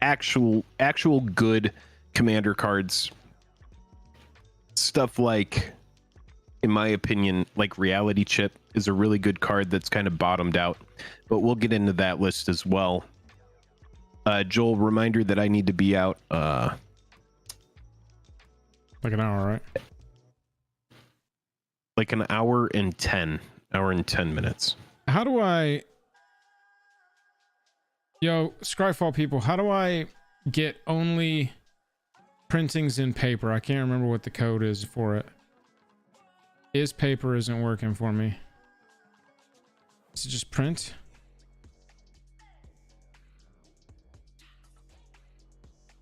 actual good commander cards. Stuff like, in my opinion, like Reality Chip is a really good card that's kind of bottomed out, but we'll get into that list as well. Joel, reminder that I need to be out like an hour, right? Like an hour and 10 minutes. How do I... Yo, Scryfall people, how do I get only printings in paper? I can't remember what the code is for it. Paper isn't working for me. Is it just print?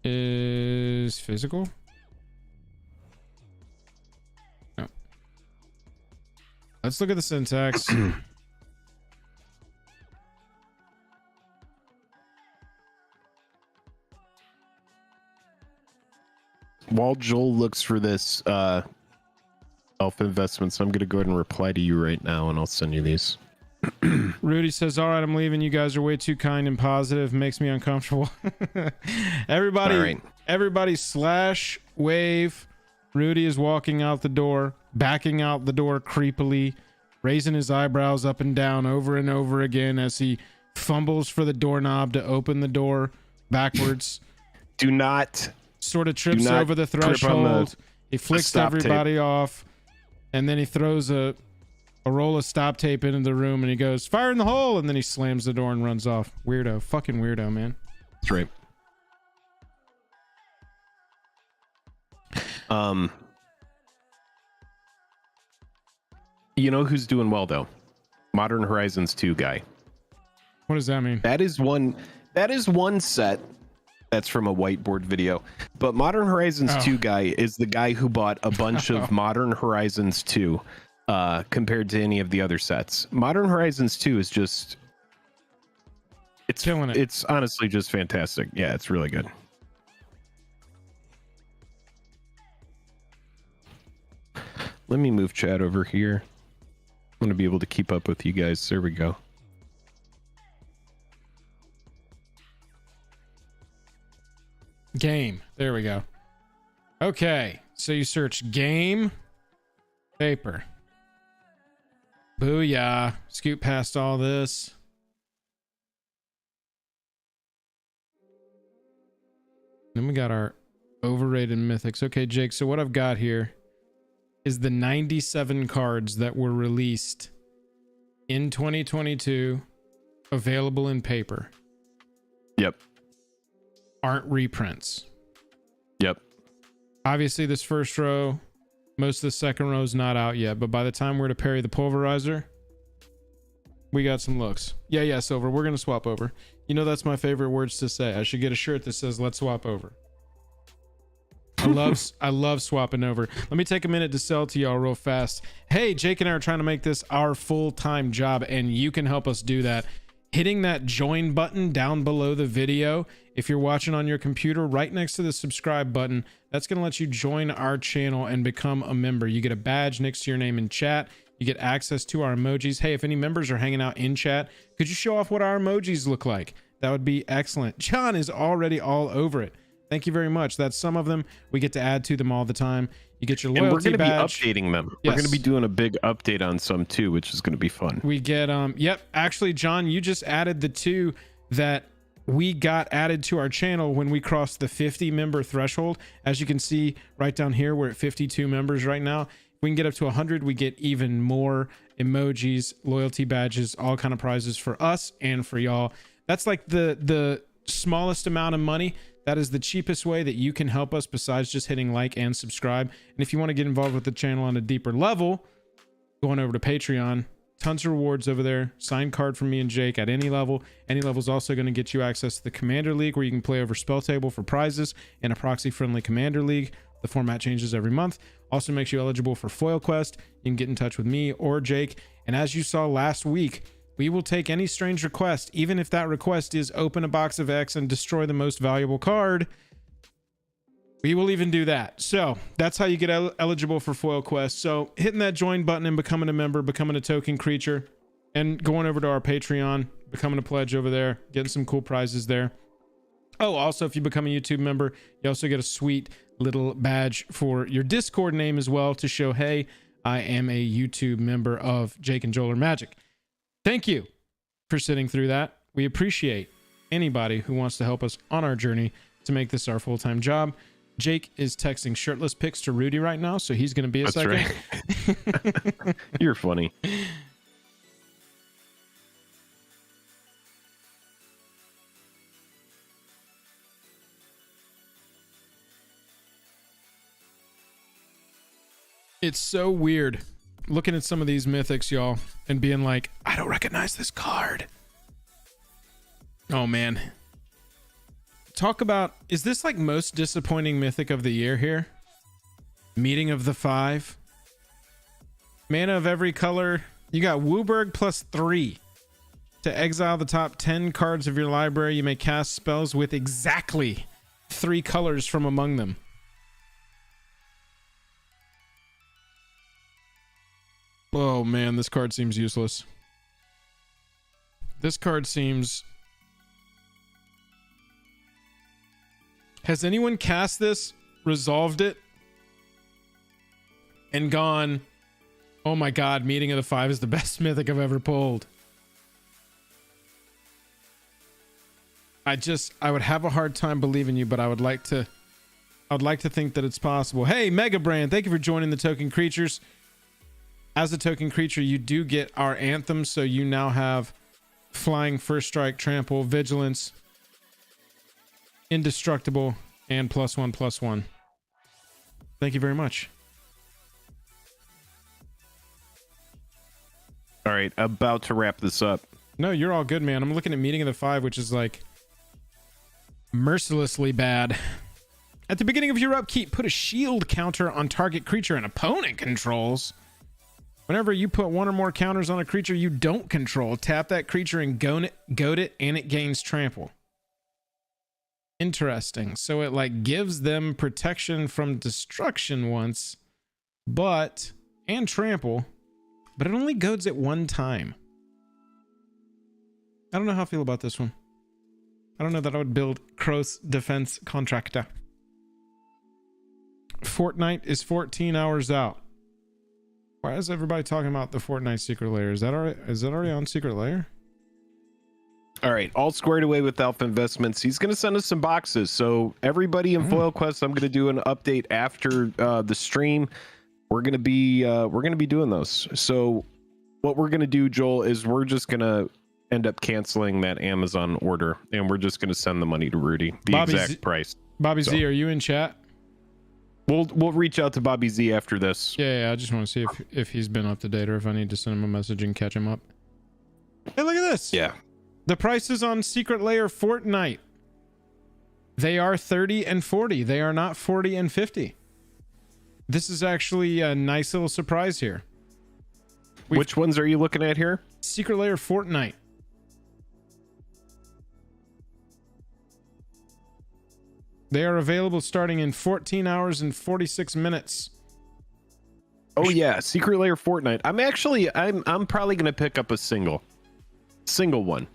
Is physical? No. Let's look at the syntax. while Joel looks for this alpha investments, I'm gonna go ahead and reply to you right now, and I'll send you these. Rudy says, all right, I'm leaving. You guys are way too kind and positive. Makes me uncomfortable. Everybody, All right. everybody slash wave. Rudy is walking out the door, backing out the door creepily, raising his eyebrows up and down over and over again as he fumbles for the doorknob to open the door backwards. Do not Sort of trips not over the trip on threshold. He flicks stop everybody off, and then he throws a roll of stop tape into the room, and he goes, fire in the hole, and then he slams the door and runs off. Weirdo. Fucking weirdo, man. That's right. You know who's doing well though? Modern Horizons 2 guy. What does that mean? That is one set that's from a whiteboard video. But Modern Horizons 2 guy is the guy who bought a bunch of Modern Horizons 2 compared to any of the other sets. Modern Horizons 2 is just it's killing it. It's honestly just fantastic. Yeah, it's really good. Let me move chat over here. I'm gonna be able to keep up with you guys. There we go. Game. There we go. Okay. So you search game, paper. Booyah. Scoot past all this. Then we got our overrated mythics. Okay, Jake. So what I've got here is the 97 cards that were released in 2022, available in paper. Yep. Aren't reprints. Yep. Obviously, this first row, most of the second row is not out yet, but by the time we're to parry the pulverizer, we got some looks. Yeah, Silver, we're going to swap over. You know, that's my favorite words to say. I should get a shirt that says, let's swap over. I love swapping over. Let me take a minute to sell to y'all real fast. Hey, Jake and I are trying to make this our full-time job, and you can help us do that. Hitting that join button down below the video, if you're watching on your computer, right next to the subscribe button, that's going to let you join our channel and become a member. You get a badge next to your name in chat. You get access to our emojis. Hey, if any members are hanging out in chat, could you show off what our emojis look like? That would be excellent. John is already all over it. Thank you very much. That's some of them. We get to add to them all the time. You get your loyalty badge. And we're going badge. to be updating them. Yes. We're going to be doing a big update on some too, which is going to be fun. We get, yep. Actually, John, you just added the two that we got added to our channel when we crossed the 50 member threshold. As you can see right down here, we're at 52 members right now. If we can get up to 100, we get even more emojis, loyalty badges, all kind of prizes for us and for y'all. That's like the smallest amount of money. That is the cheapest way that you can help us besides just hitting like and subscribe. And if you want to get involved with the channel on a deeper level, going over to Patreon, tons of rewards over there. Signed card from me and Jake at any level. Any level is also going to get you access to the Commander League, where you can play over Spell Table for prizes and a proxy-friendly Commander League. The format changes every month. Also makes you eligible for Foil Quest. You can get in touch with me or Jake. And as you saw last week, we will take any strange request, even if that request is open a box of X and destroy the most valuable card. We will even do that. So that's how you get eligible for Foil Quest. So hitting that join button and becoming a member, becoming a token creature, and going over to our Patreon, becoming a pledge over there, getting some cool prizes there. Oh, also, if you become a YouTube member, you also get a sweet little badge for your Discord name as well to show, hey, I am a YouTube member of Jake and Joel Are Magic. Thank you for sitting through that. We appreciate anybody who wants to help us on our journey to make this our full-time job. Jake is texting shirtless pics to Rudy right now, so he's going to be a second. Right. You're funny. It's so weird looking at some of these mythics, y'all, and being like, I don't recognize this card. Oh, man. Talk about, is this like most disappointing mythic of the year here? Meeting of the Five. Mana of every color. You got Wooburg +3. To exile the top 10 cards of your library, you may cast spells with exactly 3 colors from among them. Oh man, this card seems useless. This card seems... Has anyone cast this, resolved it, and gone, oh my god, Meeting of the Five is the best mythic I've ever pulled? I would have a hard time believing you, but I would like to think that it's possible. Hey, Mega Brand, thank you for joining the Token Creatures. As a token creature, you do get our anthem, so you now have Flying, First Strike, Trample, Vigilance, Indestructible, and +1/+1. Thank you very much. All right, about to wrap this up. No, you're all good, man. I'm looking at Meeting of the Five, which is like mercilessly bad. At the beginning of your upkeep, put a shield counter on target creature an opponent controls. Whenever you put one or more counters on a creature you don't control, tap that creature and goad it, and it gains trample. Interesting. So it like gives them protection from destruction once, and trample, but it only goads it one time. I don't know how I feel about this one. I don't know that I would build Crow's Defense Contractor. Fortnite is 14 hours out. Why is everybody talking about the Fortnite secret layer? Is that already on secret layer? All right, all squared away with Alpha Investments. He's going to send us some boxes. So everybody in Foil Quest, I'm going to do an update after the stream. We're going to be doing those. So what we're going to do, Joel, is we're just going to end up canceling that Amazon order, and we're just going to send the money to Rudy, the exact price. Bobby Z, are you in chat? We'll reach out to Bobby Z after this. Yeah, I just want to see if he's been up to date or if I need to send him a message and catch him up. Hey, look at this. Yeah. The prices on Secret Layer Fortnite. They are 30 and 40. They are not 40 and 50. This is actually a nice little surprise here. Which ones are you looking at here? Secret Layer Fortnite. They are available starting in 14 hours and 46 minutes. Oh yeah, Secret Layer Fortnite. I'm probably gonna pick up a single one.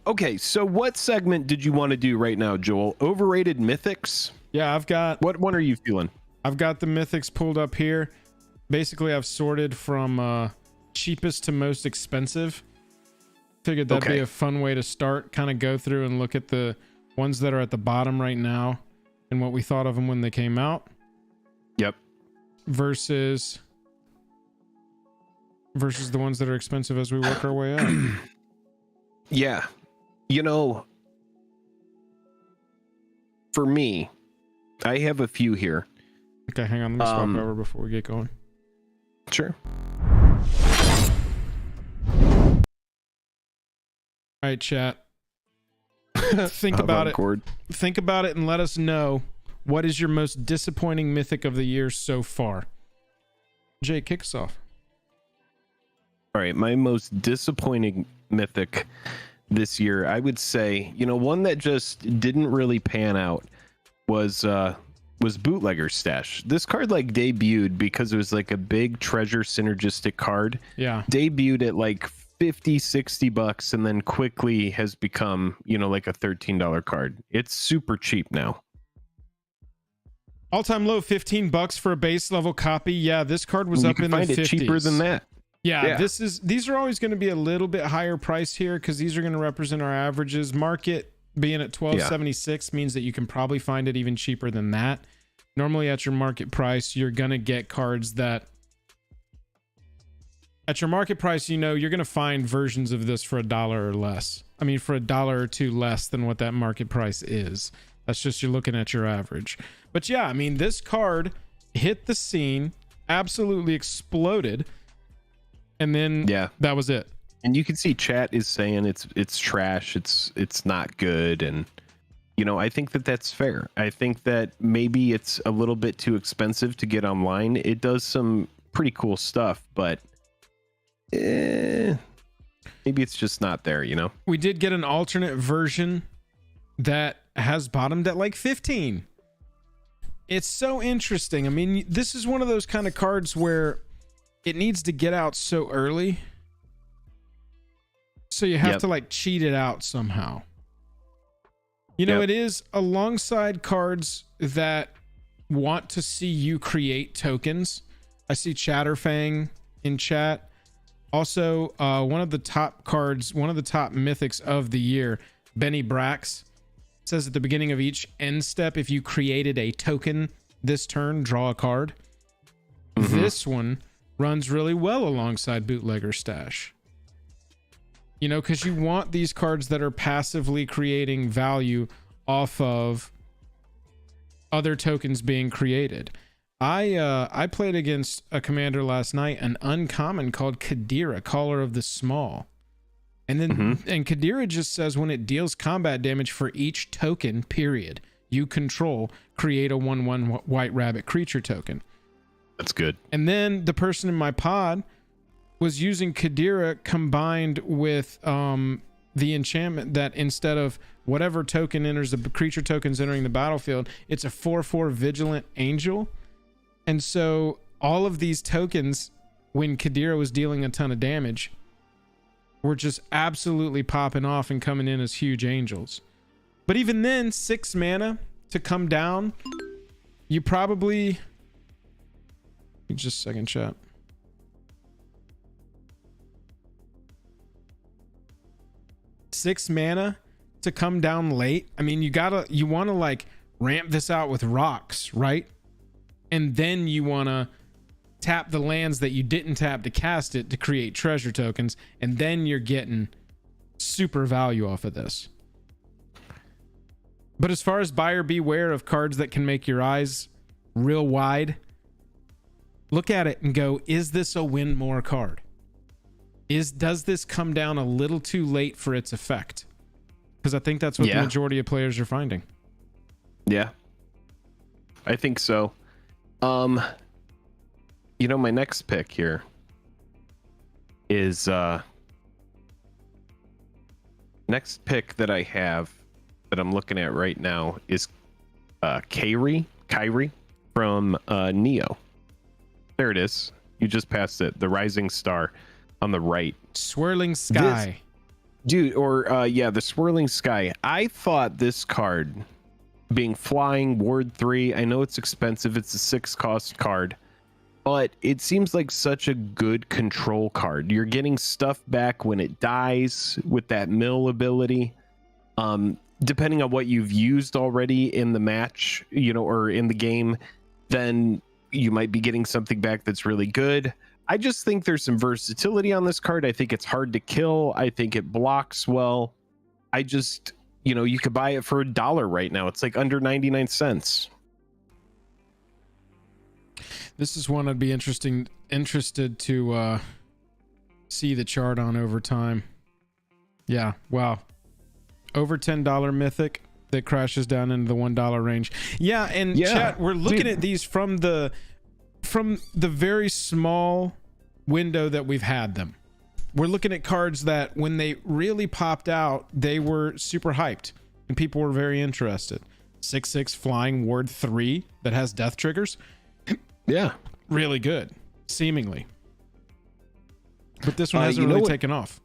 Okay, so what segment did you want to do right now, Joel? Overrated Mythics? Yeah, what one are you feeling? I've got the Mythics pulled up here. Basically, I've sorted from cheapest to most expensive. Figured that'd be a fun way to start. Kind of go through and look at the ones that are at the bottom right now and what we thought of them when they came out. Yep. Versus the ones that are expensive as we work our way up. Yeah. You know, for me, I have a few here. Okay, hang on. Let me swap over before we get going. Sure. All right, chat. Think about it. Think about it and let us know what is your most disappointing mythic of the year so far. Jay, kick us off. All right, my most disappointing mythic this year, I would say, you know, one that just didn't really pan out was Bootlegger's Stash. This card like debuted because it was like a big treasure synergistic card. Yeah. Debuted at like 50-60 bucks and then quickly has become, you know, like a $13 card. It's super cheap now. All-time low $15 for a base level copy. Yeah, this card was up in the 50s. You can find it cheaper than that. Yeah, these are always going to be a little bit higher price here because these are going to represent our averages. Market being at 1276 means that you can probably find it even cheaper than that. Normally at your market price, you're going to get cards that at your market price, you know, you're going to find versions of this for $1 or less. I mean, for $1 or $2 less than what that market price is. That's just you're looking at your average. But yeah, I mean, this card hit the scene, absolutely exploded. And then that was it. And you can see chat is saying it's trash. It's not good. And, you know, I think that that's fair. I think that maybe it's a little bit too expensive to get online. It does some pretty cool stuff, but maybe it's just not there, you know? We did get an alternate version that has bottomed at like 15. It's so interesting. I mean, this is one of those kind of cards where it needs to get out so early. So you have to like cheat it out somehow. You know, it is alongside cards that want to see you create tokens. I see Chatterfang in chat. Also, one of the top cards, one of the top mythics of the year, Benny Brax, says at the beginning of each end step, if you created a token this turn, draw a card. This one runs really well alongside Bootlegger Stash. You know, because you want these cards that are passively creating value off of other tokens being created. I played against a commander last night, an uncommon called Kadira, Caller of the Small. And then and Kadira just says when it deals combat damage for each token, period, you control, create a 1/1 white rabbit creature token. That's good. And then the person in my pod was using Kadira combined with the enchantment that instead of whatever token enters, the creature tokens entering the battlefield, it's a 4/4 Vigilant Angel. And so all of these tokens, when Kadira was dealing a ton of damage, were just absolutely popping off and coming in as huge angels. But even then, 6 mana to come down, you probably... Just a second, chat. Six mana to come down late. I mean, you want to like ramp this out with rocks, right? And then you want to tap the lands that you didn't tap to cast it to create treasure tokens, and then you're getting super value off of this. But as far as buyer beware of cards that can make your eyes real wide, look at it and go, is this a win more card? Does this come down a little too late for its effect? Because I think that's what the majority of players are finding. Yeah, I think so. You know, my next pick here is next pick that I have that I'm looking at right now is Kyrie from Neo. There it is. You just passed it. The Rising Star on the right. Swirling Sky. The Swirling Sky. I thought this card, being flying, Ward 3, I know it's expensive. It's a 6-cost card. But it seems like such a good control card. You're getting stuff back when it dies with that mill ability. Depending on what you've used already in the match, you know, or in the game, then you might be getting something back that's really good. I just think there's some versatility on this card. I think it's hard to kill. I think it blocks well. I just, you know, you could buy it for $1 right now. It's like under 99 cents. This is one I'd be interested to see the chart on over time. Yeah, wow. Over $10 Mythic that crashes down into the $1 range. Yeah, and chat, we're looking at these from the very small window that we've had them. We're looking at cards that when they really popped out, they were super hyped and people were very interested. 6/6 flying Ward 3 that has death triggers. Yeah, really good, seemingly. But this one hasn't really taken off.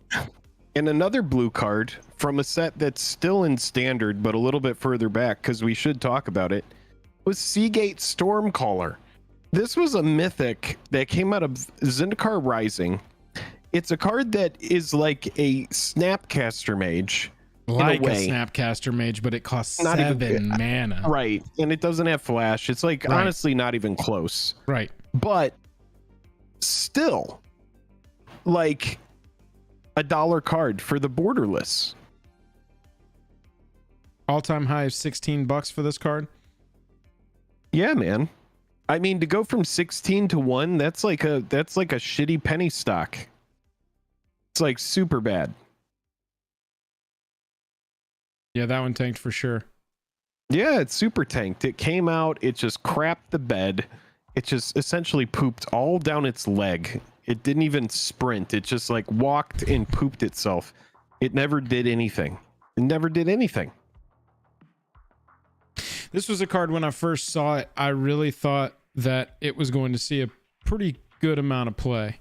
And another blue card from a set that's still in standard, but a little bit further back, because we should talk about it, was Seagate Stormcaller. This was a mythic that came out of Zendikar Rising. It's a card that is like a Snapcaster Mage. Like a Snapcaster Mage, but it costs 7 mana. Right. And it doesn't have flash. It's like honestly not even close. Right. But still, like $1 card for the borderless. All-time high of $16 for this card. Yeah, man. I mean, to go from 16 to 1, that's like a shitty penny stock. It's like super bad. Yeah, that one tanked for sure. Yeah, it's super tanked. It came out, it just crapped the bed. It just essentially pooped all down its leg. It didn't even sprint. It just like walked and pooped itself. It never did anything. It never did anything. This was a card when I first saw it, I really thought that it was going to see a pretty good amount of play.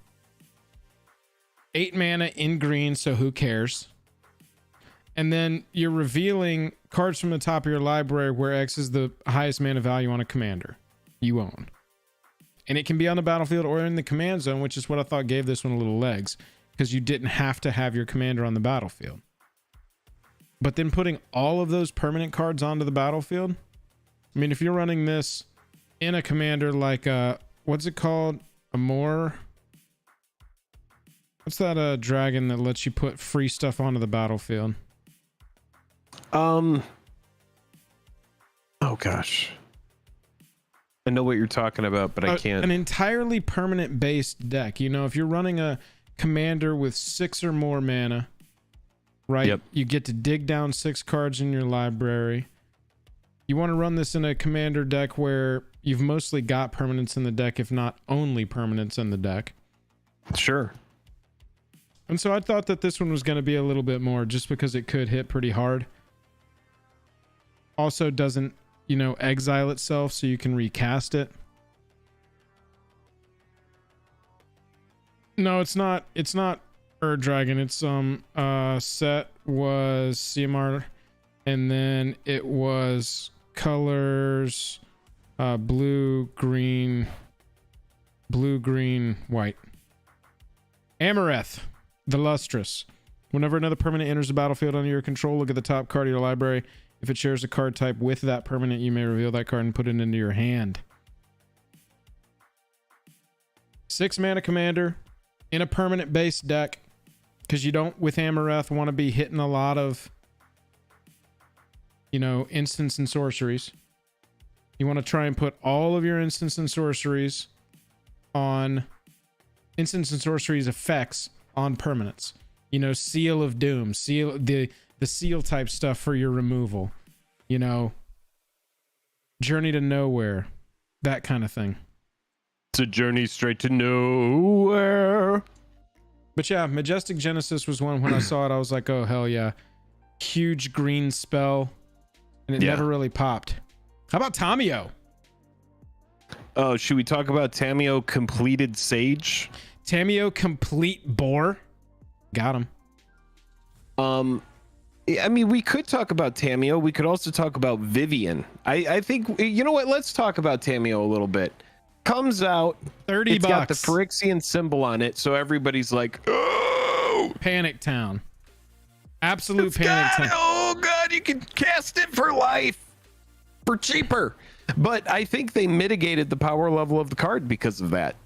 8 mana in green, so who cares? And then you're revealing cards from the top of your library where X is the highest mana value on a commander you own. And it can be on the battlefield or in the command zone, which is what I thought gave this one a little legs, because you didn't have to have your commander on the battlefield. But then putting all of those permanent cards onto the battlefield, I mean, if you're running this in a commander like, what's it called? What's that dragon that lets you put free stuff onto the battlefield? Oh gosh. I know what you're talking about, but I can't. An entirely permanent based deck. You know, if you're running a commander with 6 or more mana, right? Yep. You get to dig down 6 cards in your library. You want to run this in a commander deck where you've mostly got permanents in the deck, if not only permanents in the deck. Sure. And so I thought that this one was going to be a little bit more, just because it could hit pretty hard. Also doesn't, you know, exile itself, so you can recast it. No, it's not Ur Dragon. It's set was CMR, and then it was colors blue, green, white. Amareth, the Lustrous. Whenever another permanent enters the battlefield under your control, look at the top card of your library. If it shares a card type with that permanent, you may reveal that card and put it into your hand. 6 mana commander in a permanent base deck, because you don't, with Amareth, want to be hitting a lot of, you know, instants and sorceries. You want to try and put all of your instants and sorceries effects on permanents. You know, Seal of Doom, the seal type stuff for your removal. You know, Journey to Nowhere, that kind of thing. It's a journey straight to nowhere. But yeah, Majestic Genesis was one. When I saw it, I was like, oh hell yeah. Huge green spell, and it never really popped. How about Tamio? Oh, should we talk about Tamio Completed Sage? Tamio Complete Boar. Got him. I mean, we could talk about Tamio. We could also talk about Vivian. I think, you know what? Let's talk about Tamio a little bit. Comes out, $30. It's got the Phyrexian symbol on it, so everybody's like, oh! Panic Town. Absolute Panic Town. Oh, God, you can cast it for life. For cheaper. But I think they mitigated the power level of the card because of that.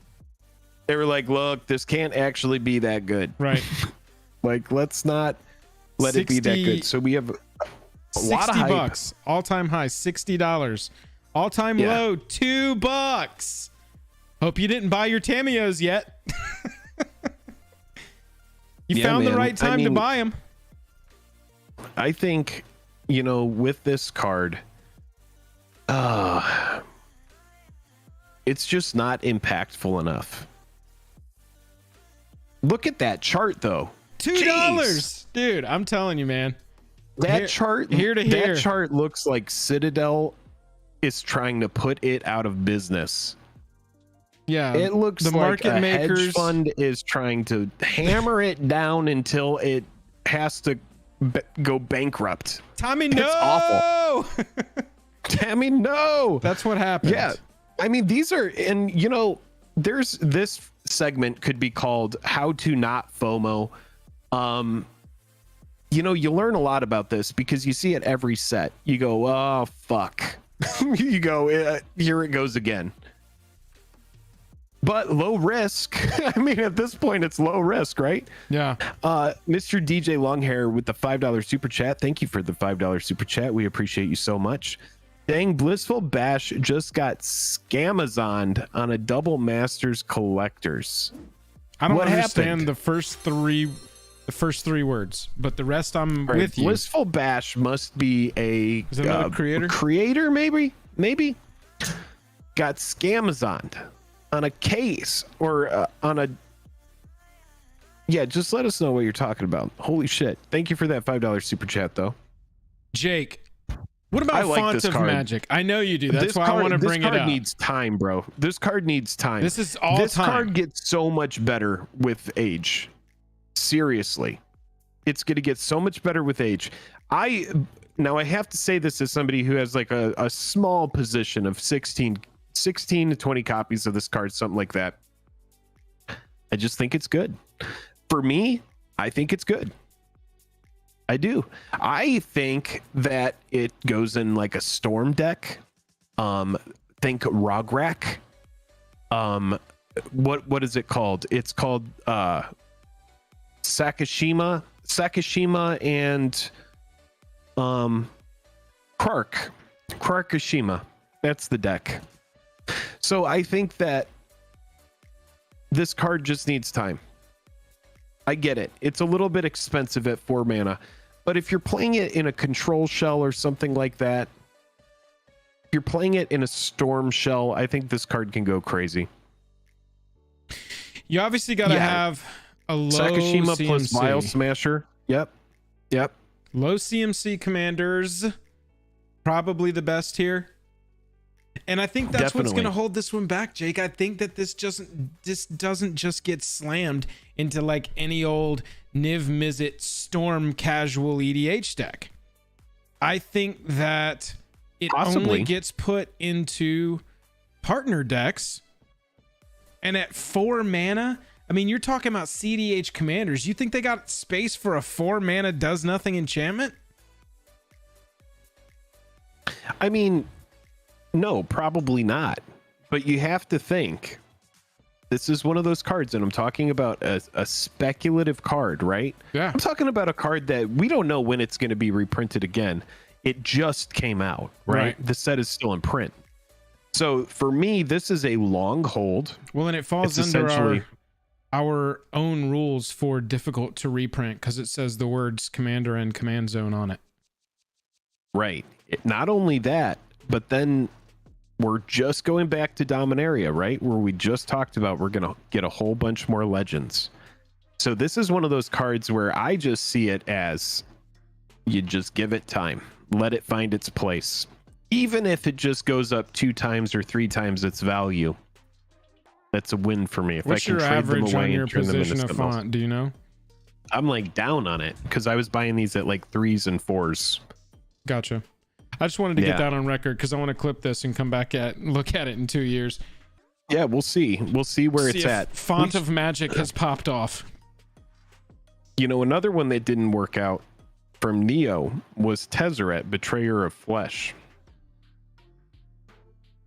They were like, look, this can't actually be that good. Right. Like, let's not let it be that good. So we have a lot of hype. $60. All-time high, $60. All-time low, $2. Hope you didn't buy your Tamios yet. You found the right time to buy them. I think, you know, with this card, it's just not impactful enough. Look at that chart, though. $2. Jeez. Dude, I'm telling you, man. That chart looks like Citadel is trying to put it out of business. Yeah, it looks the like market makers hedge fund is trying to hammer it down until it has to go bankrupt. Tommy, no! That's awful. Tammy, no! That's what happened. Yeah, I mean, these are, and you know, there's this segment could be called "How to Not FOMO." You know, you learn a lot about this because you see it every set. You go, oh fuck. You go, here it goes again. But low risk. I mean, at this point, it's low risk, right? Yeah. Mr. DJ Longhair with the $5 super chat. Thank you for the $5 super chat. We appreciate you so much. Dang, Blissful Bash just got scamazoned on a double Masters Collectors. I don't understand the first three words, but the rest I'm with you. Blissful Bash must be a creator. Creator, maybe. Got scamazoned on a case or on a. Yeah, just let us know what you're talking about. Holy shit! Thank you for that $5 super chat, though. Jake, What about I like Font this of card. Magic? I know you do. That's This why I want to bring it up. This card needs time, bro. This card needs time. This is all This time. card gets so much better with age. Seriously. It's going to get so much better with age. Now I have to say this as somebody who has like a small position of 16 to 20 copies of this card, something like that. I just think it's good. For me, I think it's good. I do. I think that it goes in like a storm deck. Think Rograk. What is it called? It's called Sakashima and Karkashima. That's the deck. So I think that this card just needs time. I get it. It's a little bit expensive at 4 mana, but if you're playing it in a control shell or something like that, if you're playing it in a storm shell, I think this card can go crazy. You obviously got to have a low Sakashima CMC. plus Vial Smasher. Yep. Low CMC commanders, probably the best here. And I think that's what's going to hold this one back, Jake. I think that this doesn't just get slammed into like any old Niv Mizzet Storm casual EDH deck. I think that it only gets put into partner decks. And at 4 mana, I mean, you're talking about CDH commanders. You think they got space for a 4 mana does nothing enchantment? I mean, no, probably not. But you have to think, this is one of those cards, and I'm talking about a speculative card, right? Yeah. I'm talking about a card that we don't know when it's going to be reprinted again. It just came out, right? The set is still in print. So for me, this is a long hold. Well, and it falls under our own rules for difficult to reprint because it says the words commander and command zone on it. Right. Not only that, but then we're just going back to Dominaria, right? Where we just talked about we're going to get a whole bunch more legends. So this is one of those cards where I just see it as you just give it time. Let it find its place. Even if it just goes up 2 times or 3 times its value, that's a win for me. If What's I can your trade average them away on your and turn them into position of something else. font? Do you know? I'm like down on it because I was buying these at like 3s and 4s. Gotcha. I just wanted to get that on record because I want to clip this and come back look at it in 2 years. Yeah, we'll see. We'll see where it's at. Font of Magic has popped off. You know, another one that didn't work out from Neo was Tezzeret, Betrayer of Flesh.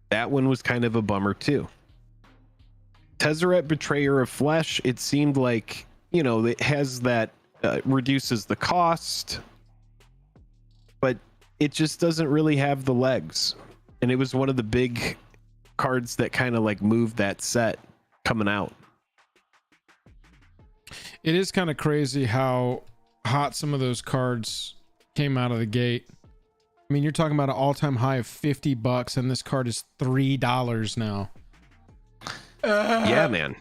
That one was kind of a bummer too. Tezzeret, Betrayer of Flesh, it seemed like, you know, it has that reduces the cost, but it just doesn't really have the legs. And it was one of the big cards that kind of like moved that set coming out. It is kind of crazy how hot some of those cards came out of the gate. I mean, you're talking about an all-time high of $50 and this card is $3 now. Yeah, man.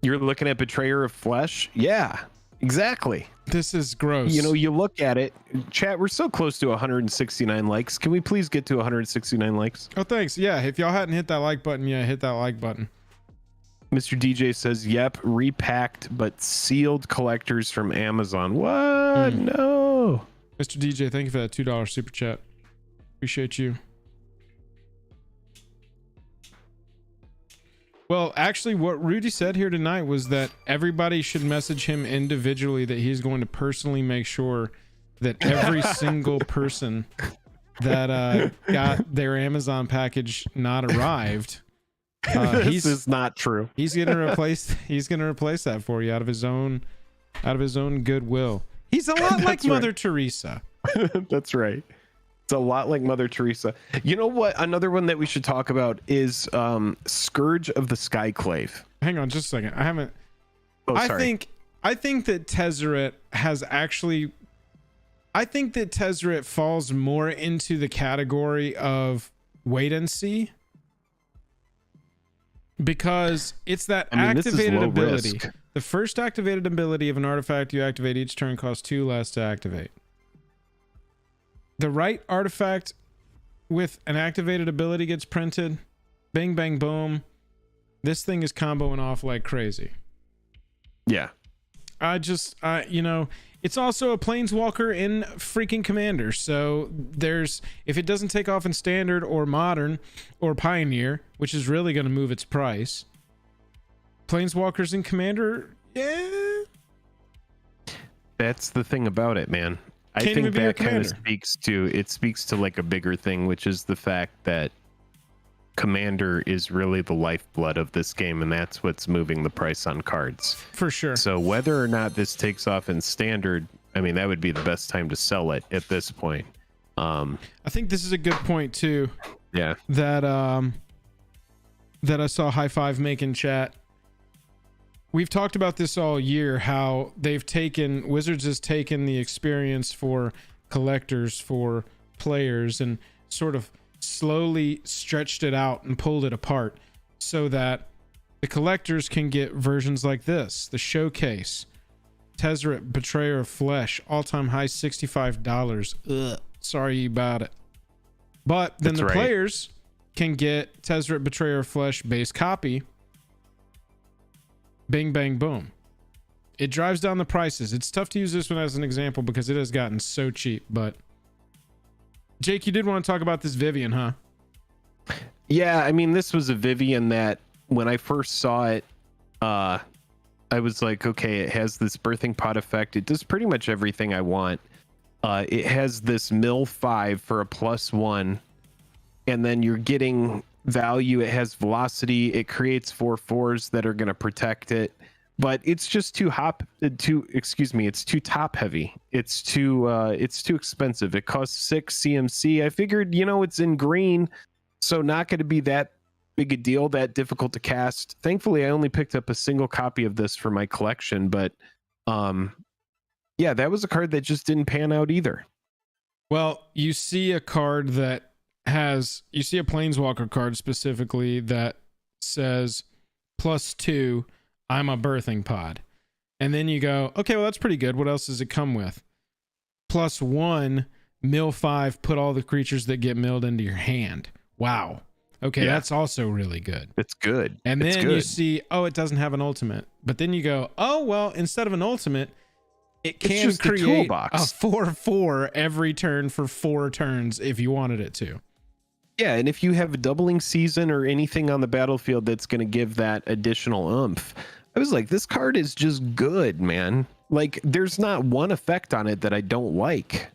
You're looking at Betrayer of Flesh? Yeah, exactly. This is gross. You know, you look at it, chat, we're so close to 169 likes. Can we please get to 169 likes? Oh, thanks. Yeah, if y'all hadn't hit that like button, hit that like button. Mr. DJ says, yep, repacked but sealed collectors from Amazon. What? No. Mr. DJ, thank you for that $2 super chat. Appreciate you. Well, actually, what Rudy said here tonight was that everybody should message him individually that he's going to personally make sure that every single person that got their Amazon package not arrived. This is not true. He's gonna replace that for you out of his own goodwill. He's a lot like Mother Teresa. That's right. It's a lot like Mother Teresa. You know what? Another one that we should talk about is Scourge of the Skyclave. Hang on just a second. I haven't. Oh, sorry. I think that Tezzeret has actually. I think that Tezzeret falls more into the category of wait and see. Because it's that activated ability. Risk. The first activated ability of an artifact you activate each turn costs 2 less to activate. the right artifact with an activated ability gets printed, bang, bang, boom. This thing is comboing off like crazy. Yeah. It's also a Planeswalker in freaking Commander. So if it doesn't take off in Standard or Modern or Pioneer, which is really going to move its price, Planeswalkers in Commander, yeah. That's the thing about it, man. I Can't think even be that your kind of commander. speaks to like a bigger thing, which is the fact that Commander is really the lifeblood of this game, and that's what's moving the price on cards. For sure. So whether or not this takes off in Standard, I mean, that would be the best time to sell it at this point. I think this is a good point too. Yeah. That I saw HiFi make in chat. We've talked about this all year, how Wizards has taken the experience for collectors, for players, and sort of slowly stretched it out and pulled it apart so that the collectors can get versions like this. The Showcase, Tezzeret, Betrayer of Flesh, all-time high $65. Ugh, sorry about it. But then the players can get Tezzeret, Betrayer of Flesh base copy. Bing, bang, boom. It drives down the prices. It's tough to use this one as an example because it has gotten so cheap. But Jake, you did want to talk about this Vivian, huh? Yeah, I mean, this was a Vivian that when I first saw it, I was like, okay, it has this birthing pot effect. It does pretty much everything I want. It has this mill 5 for a +1, and then you're getting value. It has velocity. It creates 4/4s that are going to protect it, but it's just it's too top heavy. It's too expensive. It costs 6 CMC. I figured, it's in green, so not going to be that big a deal, that difficult to cast. Thankfully, I only picked up a single copy of this for my collection, but yeah, that was a card that just didn't pan out either. Well, you see a card that you see a Planeswalker card specifically that says +2, I'm a birthing pod. And then you go, okay, well, that's pretty good. What else does it come with? +1, mill 5, put all the creatures that get milled into your hand. Wow. Okay, yeah. That's also really good. It's good. And then you see, it doesn't have an ultimate. But then you go, well, instead of an ultimate, it can create a 4/4 every turn for 4 turns if you wanted it to. Yeah, and if you have a doubling season or anything on the battlefield that's going to give that additional oomph, I was like, this card is just good, man. Like, there's not one effect on it that I don't like.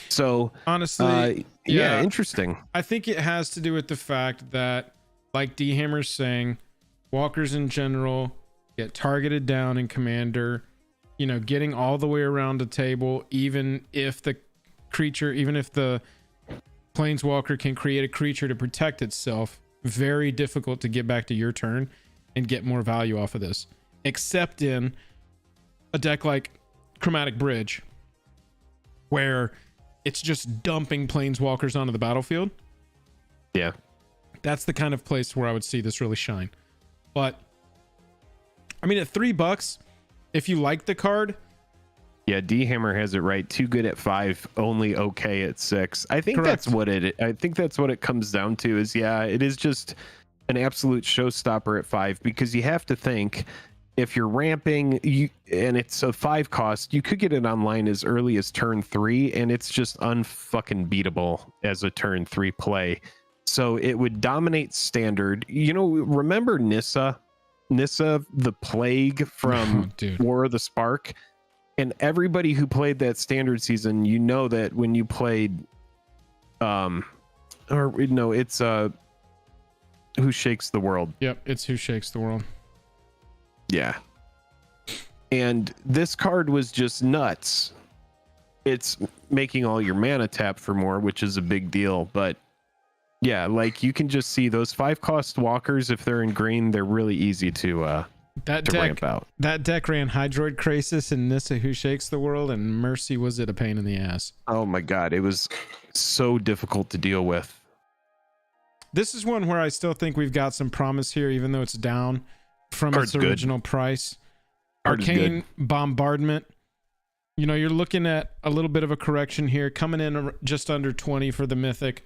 So honestly, yeah, interesting. I think it has to do with the fact that, like D Hammer's saying, walkers in general get targeted down in Commander, getting all the way around the table, even if the Planeswalker can create a creature to protect itself, very difficult to get back to your turn and get more value off of this, except in a deck like Chromatic Bridge, where it's just dumping Planeswalkers onto the battlefield. Yeah, that's the kind of place where I would see this really shine. But I mean, at $3, if you like the card, yeah, D Hammer has it right. Too good at 5, only okay at 6. I think Correct. I think that's what it comes down to. Is it is just an absolute showstopper at 5, because you have to think, if you're ramping and it's a 5 cost, you could get it online as early as turn 3, and it's just unfucking beatable as a turn 3 play. So it would dominate Standard. Remember Nissa, the plague from War of the Spark? And everybody who played that Standard season, that when you played it's Who Shakes the World. Yep, it's Who Shakes the World. Yeah. And this card was just nuts. It's making all your mana tap for more, which is a big deal. But yeah, like, you can just see those 5-cost walkers, if they're in green, they're really easy to ramp out. That deck ran Hydroid Krasis and Nissa Who Shakes the World, and mercy was it a pain in the ass. Oh my god, it was so difficult to deal with. This is one where I still think we've got some promise here, even though it's down from its original price. Arcane Bombardment. You know, you're looking at a little bit of a correction here, coming in just under 20 for the Mythic,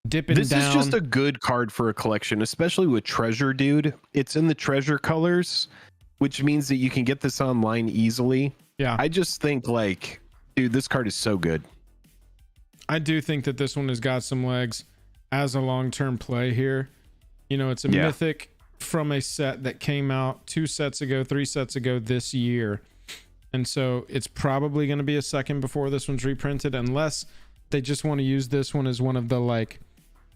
dipping This down. is just a good card for a collection, especially with Treasure, dude. It's in the Treasure colors, which means that you can get this online easily. Yeah. I just think, like, dude, this card is so good. I do think that this one has got some legs as a long-term play here. You know, it's a Mythic from a set that came out 2 sets ago, 3 sets ago this year. And so it's probably going to be a second before this one's reprinted, unless they just want to use this one as one of the like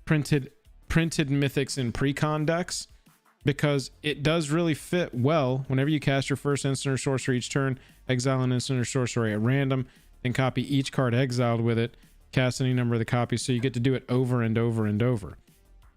printed Mythics in pre-con decks, because it does really fit well. Whenever you cast your first instant or sorcery each turn, exile an instant or sorcery at random, and copy each card exiled with it, cast any number of the copies, so you get to do it over and over and over.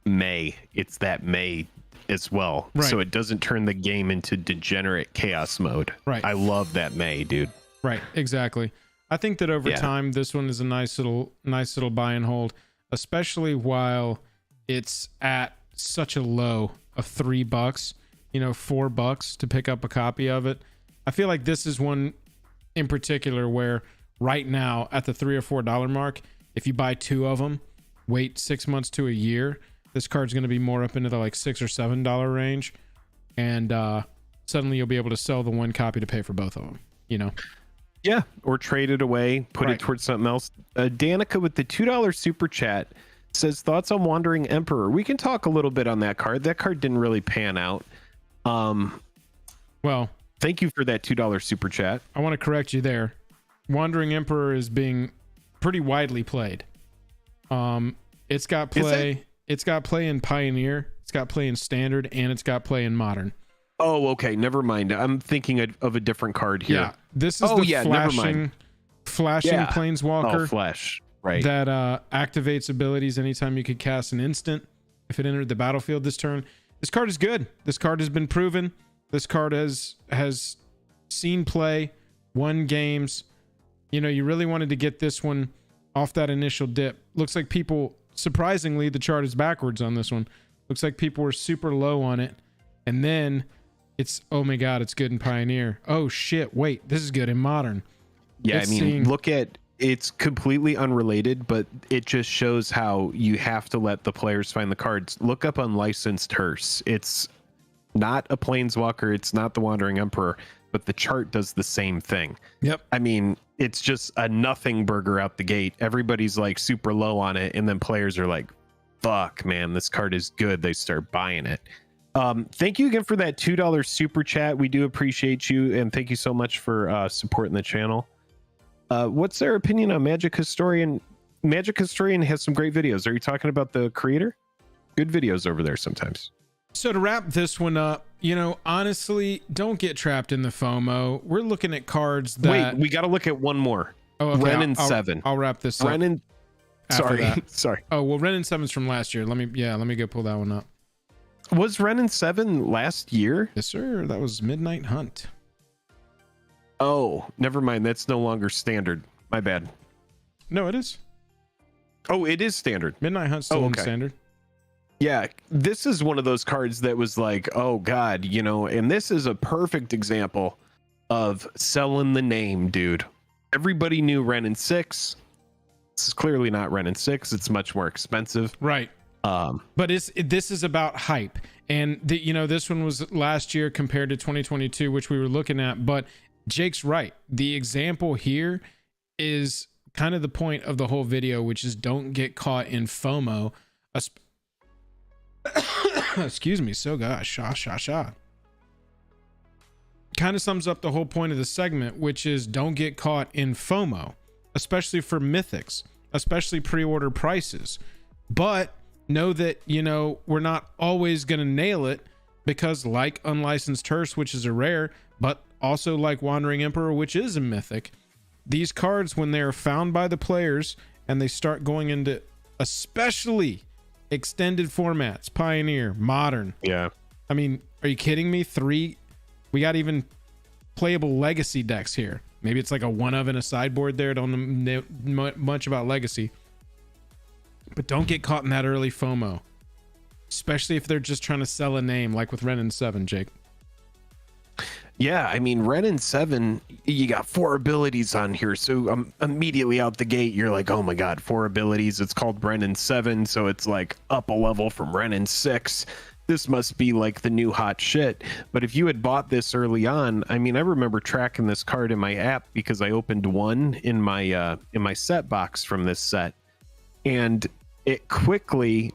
It's that May as well, right. So it doesn't turn the game into degenerate chaos mode. Right. I love that May, dude. Right, exactly. I think that over time this one is a nice little buy and hold, especially while it's at such a low of $3, you know, $4 to pick up a copy of it. I feel like this is one in particular where right now at the $3 or $4 mark, if you buy 2 of them, wait 6 months to a year, this card's going to be more up into the like $6 or $7 range, and suddenly you'll be able to sell the one copy to pay for both of them, you know. Yeah, or trade it away, put it towards something else. Danica with the $2 super chat says, thoughts on Wandering Emperor. We can talk a little bit on that card. That card didn't really pan out. Well, thank you for that $2 super chat. I want to correct you there. Wandering Emperor is being pretty widely played. It's got play. It's got play in Pioneer. It's got play in Standard, and it's got play in Modern. Oh, okay. Never mind. I'm thinking of a different card here. Yeah, this is flashing Planeswalker. Oh, flash. Right. That activates abilities anytime you could cast an instant if it entered the battlefield this turn. This card is good. This card has been proven. This card has seen play, won games. You know, you really wanted to get this one off that initial dip. Looks like people, surprisingly, the chart is backwards on this one. Looks like people were super low on it. And then it's, oh my God, it's good in Pioneer. Oh shit, wait, this is good in Modern. Yeah, I mean, look at, it's completely unrelated, but it just shows how you have to let the players find the cards. Look up Unlicensed Hearse. It's not a Planeswalker, it's not the Wandering Emperor, but the chart does the same thing. Yep. I mean, it's just a nothing burger out the gate. Everybody's like super low on it, and then players are like, fuck, man, this card is good. They start buying it. Thank you again for that $2 super chat. We do appreciate you, and thank you so much for supporting the channel. What's their opinion on Magic Historian? Magic Historian has some great videos. Are you talking about the creator? Good videos over there sometimes. So to wrap this one up, you know, honestly, don't get trapped in the FOMO. We're looking at cards that... Wait, we got to look at one more. Oh, okay. Ren and 7. I'll wrap this up. Ren and... Sorry. Sorry. Oh, well, Ren and 7's from last year. Let me go pull that one up. Was Ren and 7 last year? Yes, sir. That was Midnight Hunt. Oh, never mind. That's no longer standard. My bad. No, it is. Oh, it is standard. Midnight Hunt's still in standard. Yeah, this is one of those cards that was like, oh God, you know, and this is a perfect example of selling the name, dude. Everybody knew Ren and 6. This is clearly not Ren and 6. It's much more expensive. Right. But this is about hype. And you know, this one was last year compared to 2022, which we were looking at, but Jake's right. The example here is kind of the point of the whole video, which is don't get caught in FOMO. Excuse me. So gosh, kind of sums up the whole point of the segment, which is don't get caught in FOMO, especially for Mythics, especially pre-order prices. But know that, you know, we're not always going to nail it, because like Unlicensed Hearse, which is a rare, but also like Wandering Emperor, which is a mythic, these cards, when they're found by the players and they start going into especially extended formats, Pioneer, Modern. Yeah. I mean, are you kidding me? We got even playable Legacy decks here. Maybe it's like a one of and a sideboard there. Don't know much about Legacy. But don't get caught in that early FOMO, especially if they're just trying to sell a name, like with Ren and 7, Jake. Yeah, I mean, Ren and 7, you got 4 abilities on here. So immediately out the gate, you're like, oh my God, 4 abilities. It's called Ren and 7. So it's like up a level from Ren and 6. This must be like the new hot shit. But if you had bought this early on, I mean, I remember tracking this card in my app because I opened one in my set box from this set. And it quickly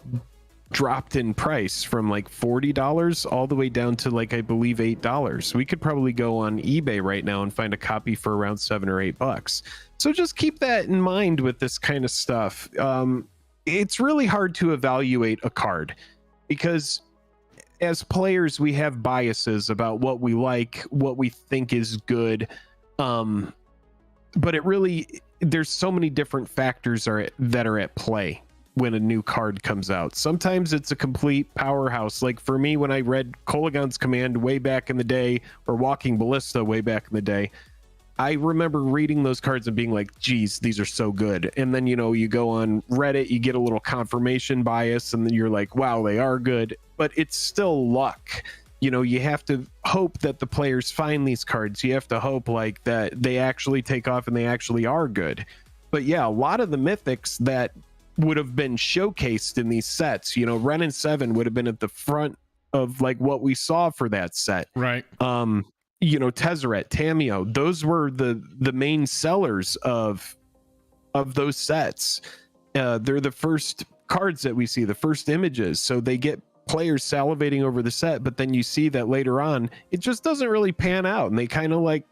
dropped in price from like $40 all the way down to like I believe $8. We could probably go on eBay right now and find a copy for around $7 or $8. So just keep that in mind with this kind of stuff. It's really hard to evaluate a card because as players we have biases about what we like, what we think is good. But it really, there's so many different factors that are at play when a new card comes out. Sometimes it's a complete powerhouse. Like for me, when I read Kolaghan's Command way back in the day, or Walking Ballista way back in the day, I remember reading those cards and being like, geez, these are so good. And then, you know, you go on Reddit, you get a little confirmation bias, and then you're like, wow, they are good. But it's still luck. You know, you have to hope that the players find these cards. You have to hope like that they actually take off and they actually are good. But yeah, a lot of the mythics that would have been showcased in these sets, you know, Ren and 7 would have been at the front of like what we saw for that set. Right. You know, Tezzeret, Tameo, those were the main sellers of those sets. They're the first cards that we see, the first images. So they get players salivating over the set, but then you see that later on, it just doesn't really pan out. And they kind of like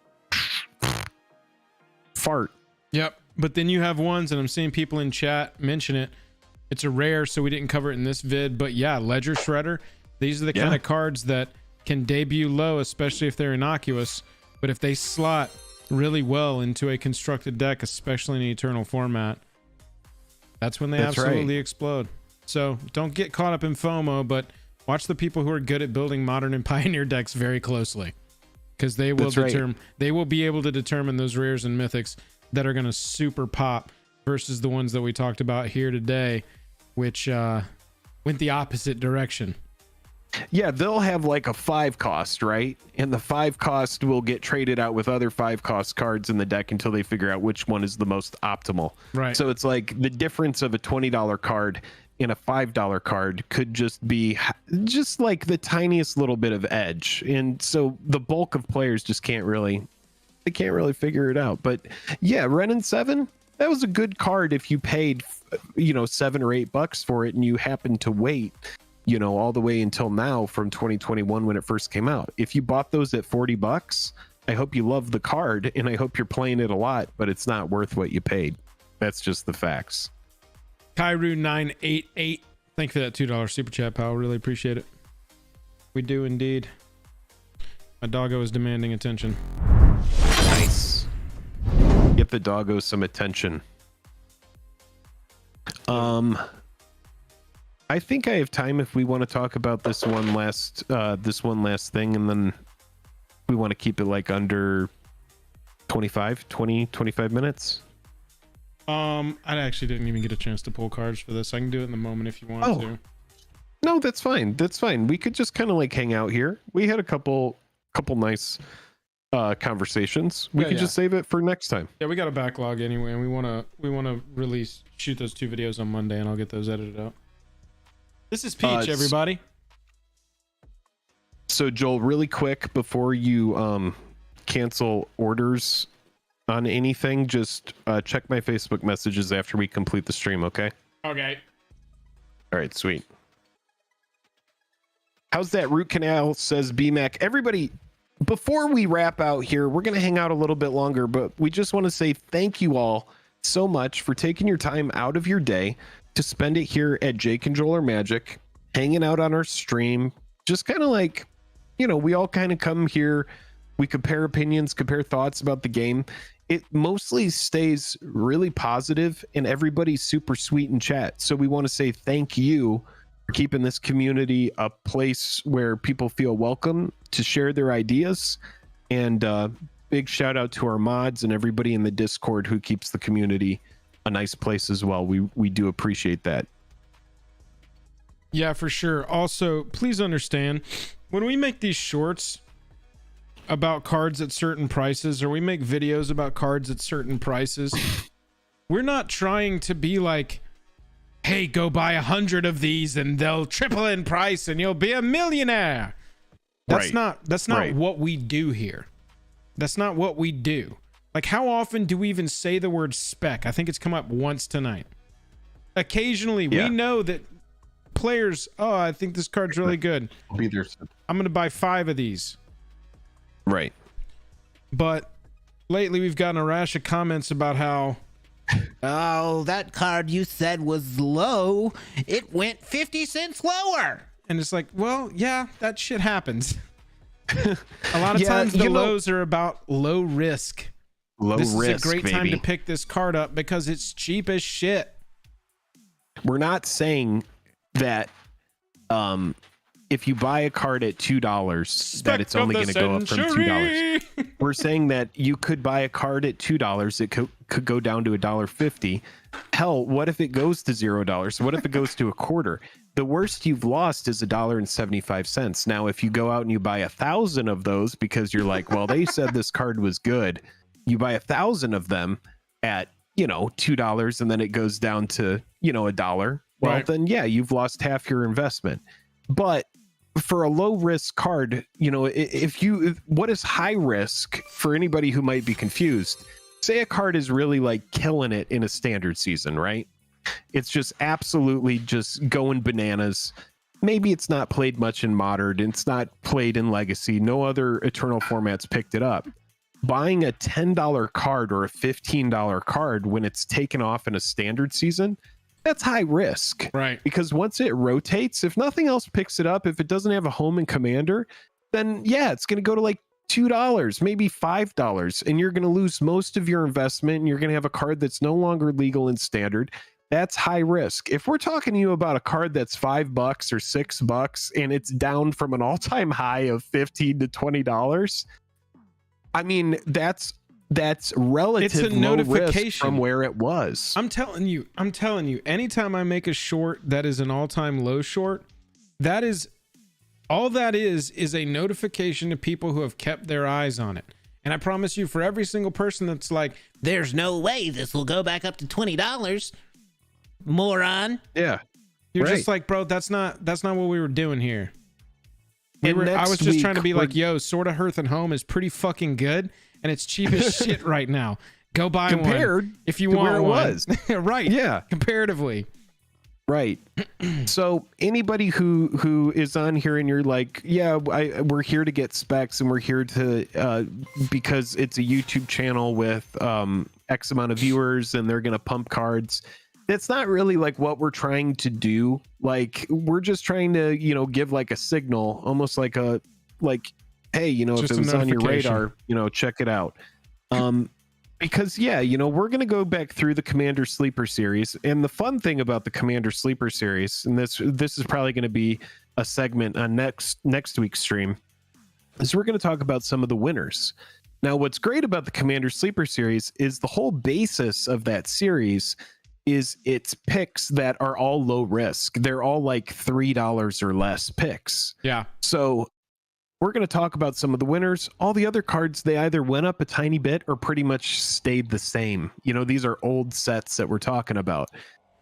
fart. Yep. But then you have ones, and I'm seeing people in chat mention it. It's a rare, so we didn't cover it in this vid. But yeah, Ledger Shredder. These are the kind of cards that can debut low, especially if they're innocuous. But if they slot really well into a constructed deck, especially in an Eternal format, that's when they absolutely explode. So don't get caught up in FOMO, but watch the people who are good at building Modern and Pioneer decks very closely, because they will they will be able to determine those rares and mythics that are going to super pop versus the ones that we talked about here today, which went the opposite direction. Yeah, they'll have like a 5 cost, right? And the 5 cost will get traded out with other 5 cost cards in the deck until they figure out which one is the most optimal. Right. So it's like the difference of a $20 card and a $5 card could just be just like the tiniest little bit of edge. And so the bulk of players just can't really figure it out. But yeah, Ren and 7, that was a good card if you paid, you know, $7 or $8 for it and you happened to wait, you know, all the way until now from 2021 when it first came out. If you bought those at $40, I hope you love the card and I hope you're playing it a lot, but it's not worth what you paid. That's just the facts. Kairu 988, thank you for that $2 super chat, pal. Really appreciate it. We do indeed. My doggo is demanding attention. Nice. Give the doggo some attention. I think I have time if we want to talk about this one last thing, and then we want to keep it like under 25 minutes. I actually didn't even get a chance to pull cards for this. I can do it in the moment if you want to. No, that's fine. That's fine. We could just kind of like hang out here. We had a couple nice conversations. We could just save it for next time. Yeah, we got a backlog anyway, and we want to shoot those 2 videos on Monday, and I'll get those edited out. This is Peach, everybody. So Joel, really quick before you cancel orders on anything, just check my Facebook messages after we complete the stream, okay? Okay. All right, sweet. How's that root canal, says BMAC. Everybody, before we wrap out here, we're going to hang out a little bit longer, but we just want to say thank you all so much for taking your time out of your day to spend it here at Jake and Joel or Magic, hanging out on our stream. Just kind of like, you know, we all kind of come here, we compare opinions, compare thoughts about the game. It mostly stays really positive and everybody's super sweet in chat. So we want to say thank you for keeping this community a place where people feel welcome to share their ideas. And big shout out to our mods and everybody in the Discord who keeps the community a nice place as well. We do appreciate that. Yeah, for sure. Also, please understand, when we make these shorts, about cards at certain prices, or we make videos about cards at certain prices, we're not trying to be like, hey, go buy 100 of these and they'll triple in price and you'll be a millionaire. That's not what we do here. That's not what we do. Like, how often do we even say the word spec? I think it's come up once tonight. Occasionally, we know that players, oh, I think this card's really good. I'm going to buy 5 of these. Right. But lately, we've gotten a rash of comments about how, oh, that card you said was low. It went 50 cents lower. And it's like, well, yeah, that shit happens. A lot of times the lows are about low risk. This is a great time to pick this card up because it's cheap as shit. We're not saying that if you buy a card at $2 that it's only going to go up from $2. We're saying that you could buy a card at $2. It could go down to $1.50. Hell, what if it goes to $0? What if it goes to a quarter? The worst you've lost is $1.75. Now, if you go out and you buy 1,000 of those because you're like, well, they said this card was good, you buy 1,000 of them at, $2, and then it goes down to, $1. Well, then, yeah, you've lost half your investment. But for a low risk card, what is high risk for anybody who might be confused? Say a card is really like killing it in a standard season, right? It's just absolutely just going bananas. Maybe it's not played much in modern. It's not played in legacy. No other eternal formats picked it up. Buying a $10 card or a $15 card when it's taken off in a standard season, that's high risk. Right. Because once it rotates, if nothing else picks it up, if it doesn't have a home in Commander, then yeah, it's going to go to like $2, maybe $5, and you're going to lose most of your investment, and you're going to have a card that's no longer legal in standard. That's high risk. If we're talking to you about a card that's $5 or $6 and it's down from an all-time high of $15 to $20, I mean, that's relative low risk from where it was. I'm telling you, anytime I make a short that is an all-time low short, that is all that is a notification to people who have kept their eyes on it. And I promise you, for every single person that's like, there's no way this will go back up to $20, moron. Yeah. You're just like, bro, that's not what we were doing here. I was just trying to be like, yo, Sword of Hearth and Home is pretty fucking good, and it's cheap as shit right now. Go buy one if you want where it one. Was. Right. Yeah. Comparatively. Right. So anybody who is on here and you're like, yeah, we're here to get specs and we're here to because it's a YouTube channel with X amount of viewers and they're gonna pump cards. That's not really like what we're trying to do. Like, we're just trying to, give like a signal, almost like hey, if it was on your radar, check it out. Because yeah, we're going to go back through the Commander Sleeper series. And the fun thing about the Commander Sleeper series, and this is probably going to be a segment on next week's stream, is we're going to talk about some of the winners. Now, what's great about the Commander Sleeper series is the whole basis of that series is it's picks that are all low risk. They're all like $3 or less picks. Yeah. So we're going to talk about some of the winners. All the other cards, they either went up a tiny bit or pretty much stayed the same. These are old sets that we're talking about.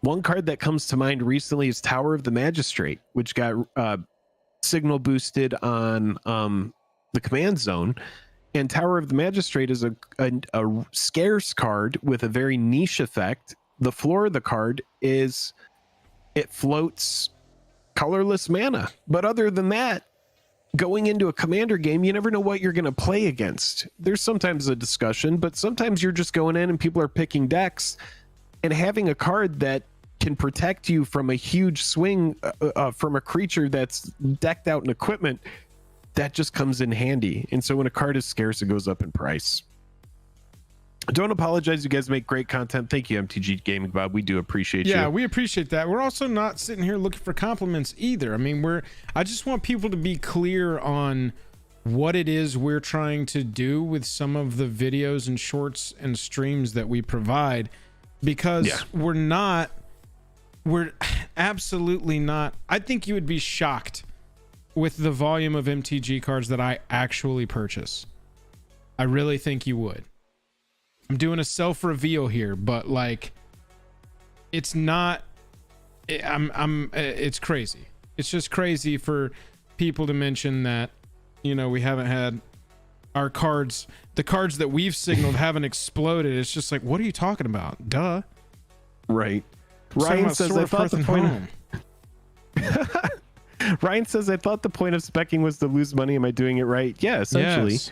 One card that comes to mind recently is Tower of the Magistrate, which got signal boosted on the command zone. And Tower of the Magistrate is a scarce card with a very niche effect. The floor of the card is it floats colorless mana. But other than that, going into a commander game, you never know what you're going to play against. There's sometimes a discussion, but sometimes you're just going in and people are picking decks, and having a card that can protect you from a huge swing from a creature that's decked out in equipment, that just comes in handy. And so when a card is scarce, it goes up in price. Don't apologize. You guys make great content. Thank you, MTG Gaming Bob. We do appreciate you. Yeah, we appreciate that. We're also not sitting here looking for compliments either. I mean, I just want people to be clear on what it is we're trying to do with some of the videos and shorts and streams that we provide, because we're absolutely not. I think you would be shocked with the volume of MTG cards that I actually purchase. I really think you would. I'm doing a self-reveal here, but like, it's not. It's crazy. It's just crazy for people to mention that, you know, we haven't had our cards. The cards that we've signaled haven't exploded. It's just like, what are you talking about? Duh. Right. Ryan says, I thought the point. Ryan says, I thought the point of specking was to lose money. Am I doing it right? Yeah, essentially. Yes.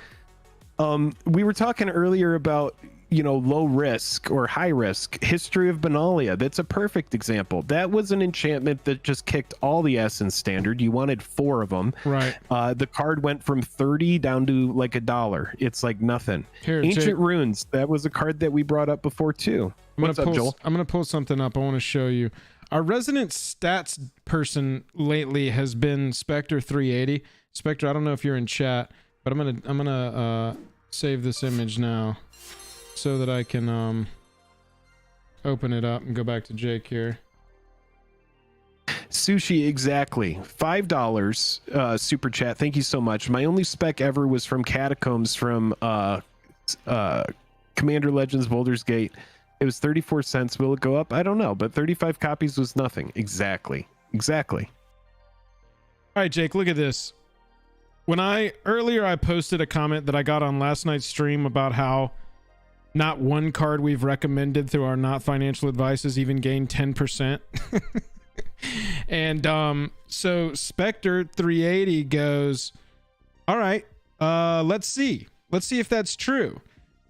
We were talking earlier about, you know, low risk or high risk. History of Benalia. That's a perfect example. That was an enchantment that just kicked all the essence standard. You wanted 4 of them. Right. The card went from 30 down to like $1. It's like nothing. Here, Ancient Runes. That was a card that we brought up before too. What's up, Joel? I'm gonna pull something up. I want to show you. Our resident stats person lately has been Spectre 380. Spectre, I don't know if you're in chat, but I'm gonna save this image now so that I can open it up and go back to Jake here. Sushi, exactly. $5 super chat. Thank you so much. My only spec ever was from Catacombs from Commander Legends Baldur's Gate. It was 34 cents. Will it go up? I don't know, but 35 copies was nothing. Exactly. All right, Jake, look at this. When earlier I posted a comment that I got on last night's stream about how not one card we've recommended through our not financial advice has even gained 10%. And so Spectre 380 goes, all right, let's see if that's true.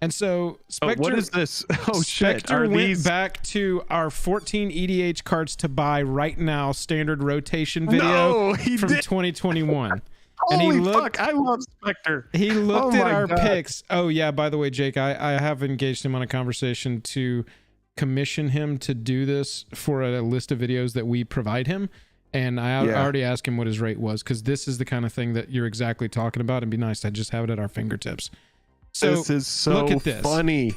And so Spectre, what is this? Oh shit! Spectre went back to our 14 EDH cards to buy right now standard rotation video from 2021. And Holy fuck, I love Spectre. He looked at our picks. Oh yeah, by the way, Jake, I have engaged him on a conversation to commission him to do this for a list of videos that we provide him. And I already asked him what his rate was, because this is the kind of thing that you're exactly talking about. It'd be nice to just have it at our fingertips. So this is so look at this. funny.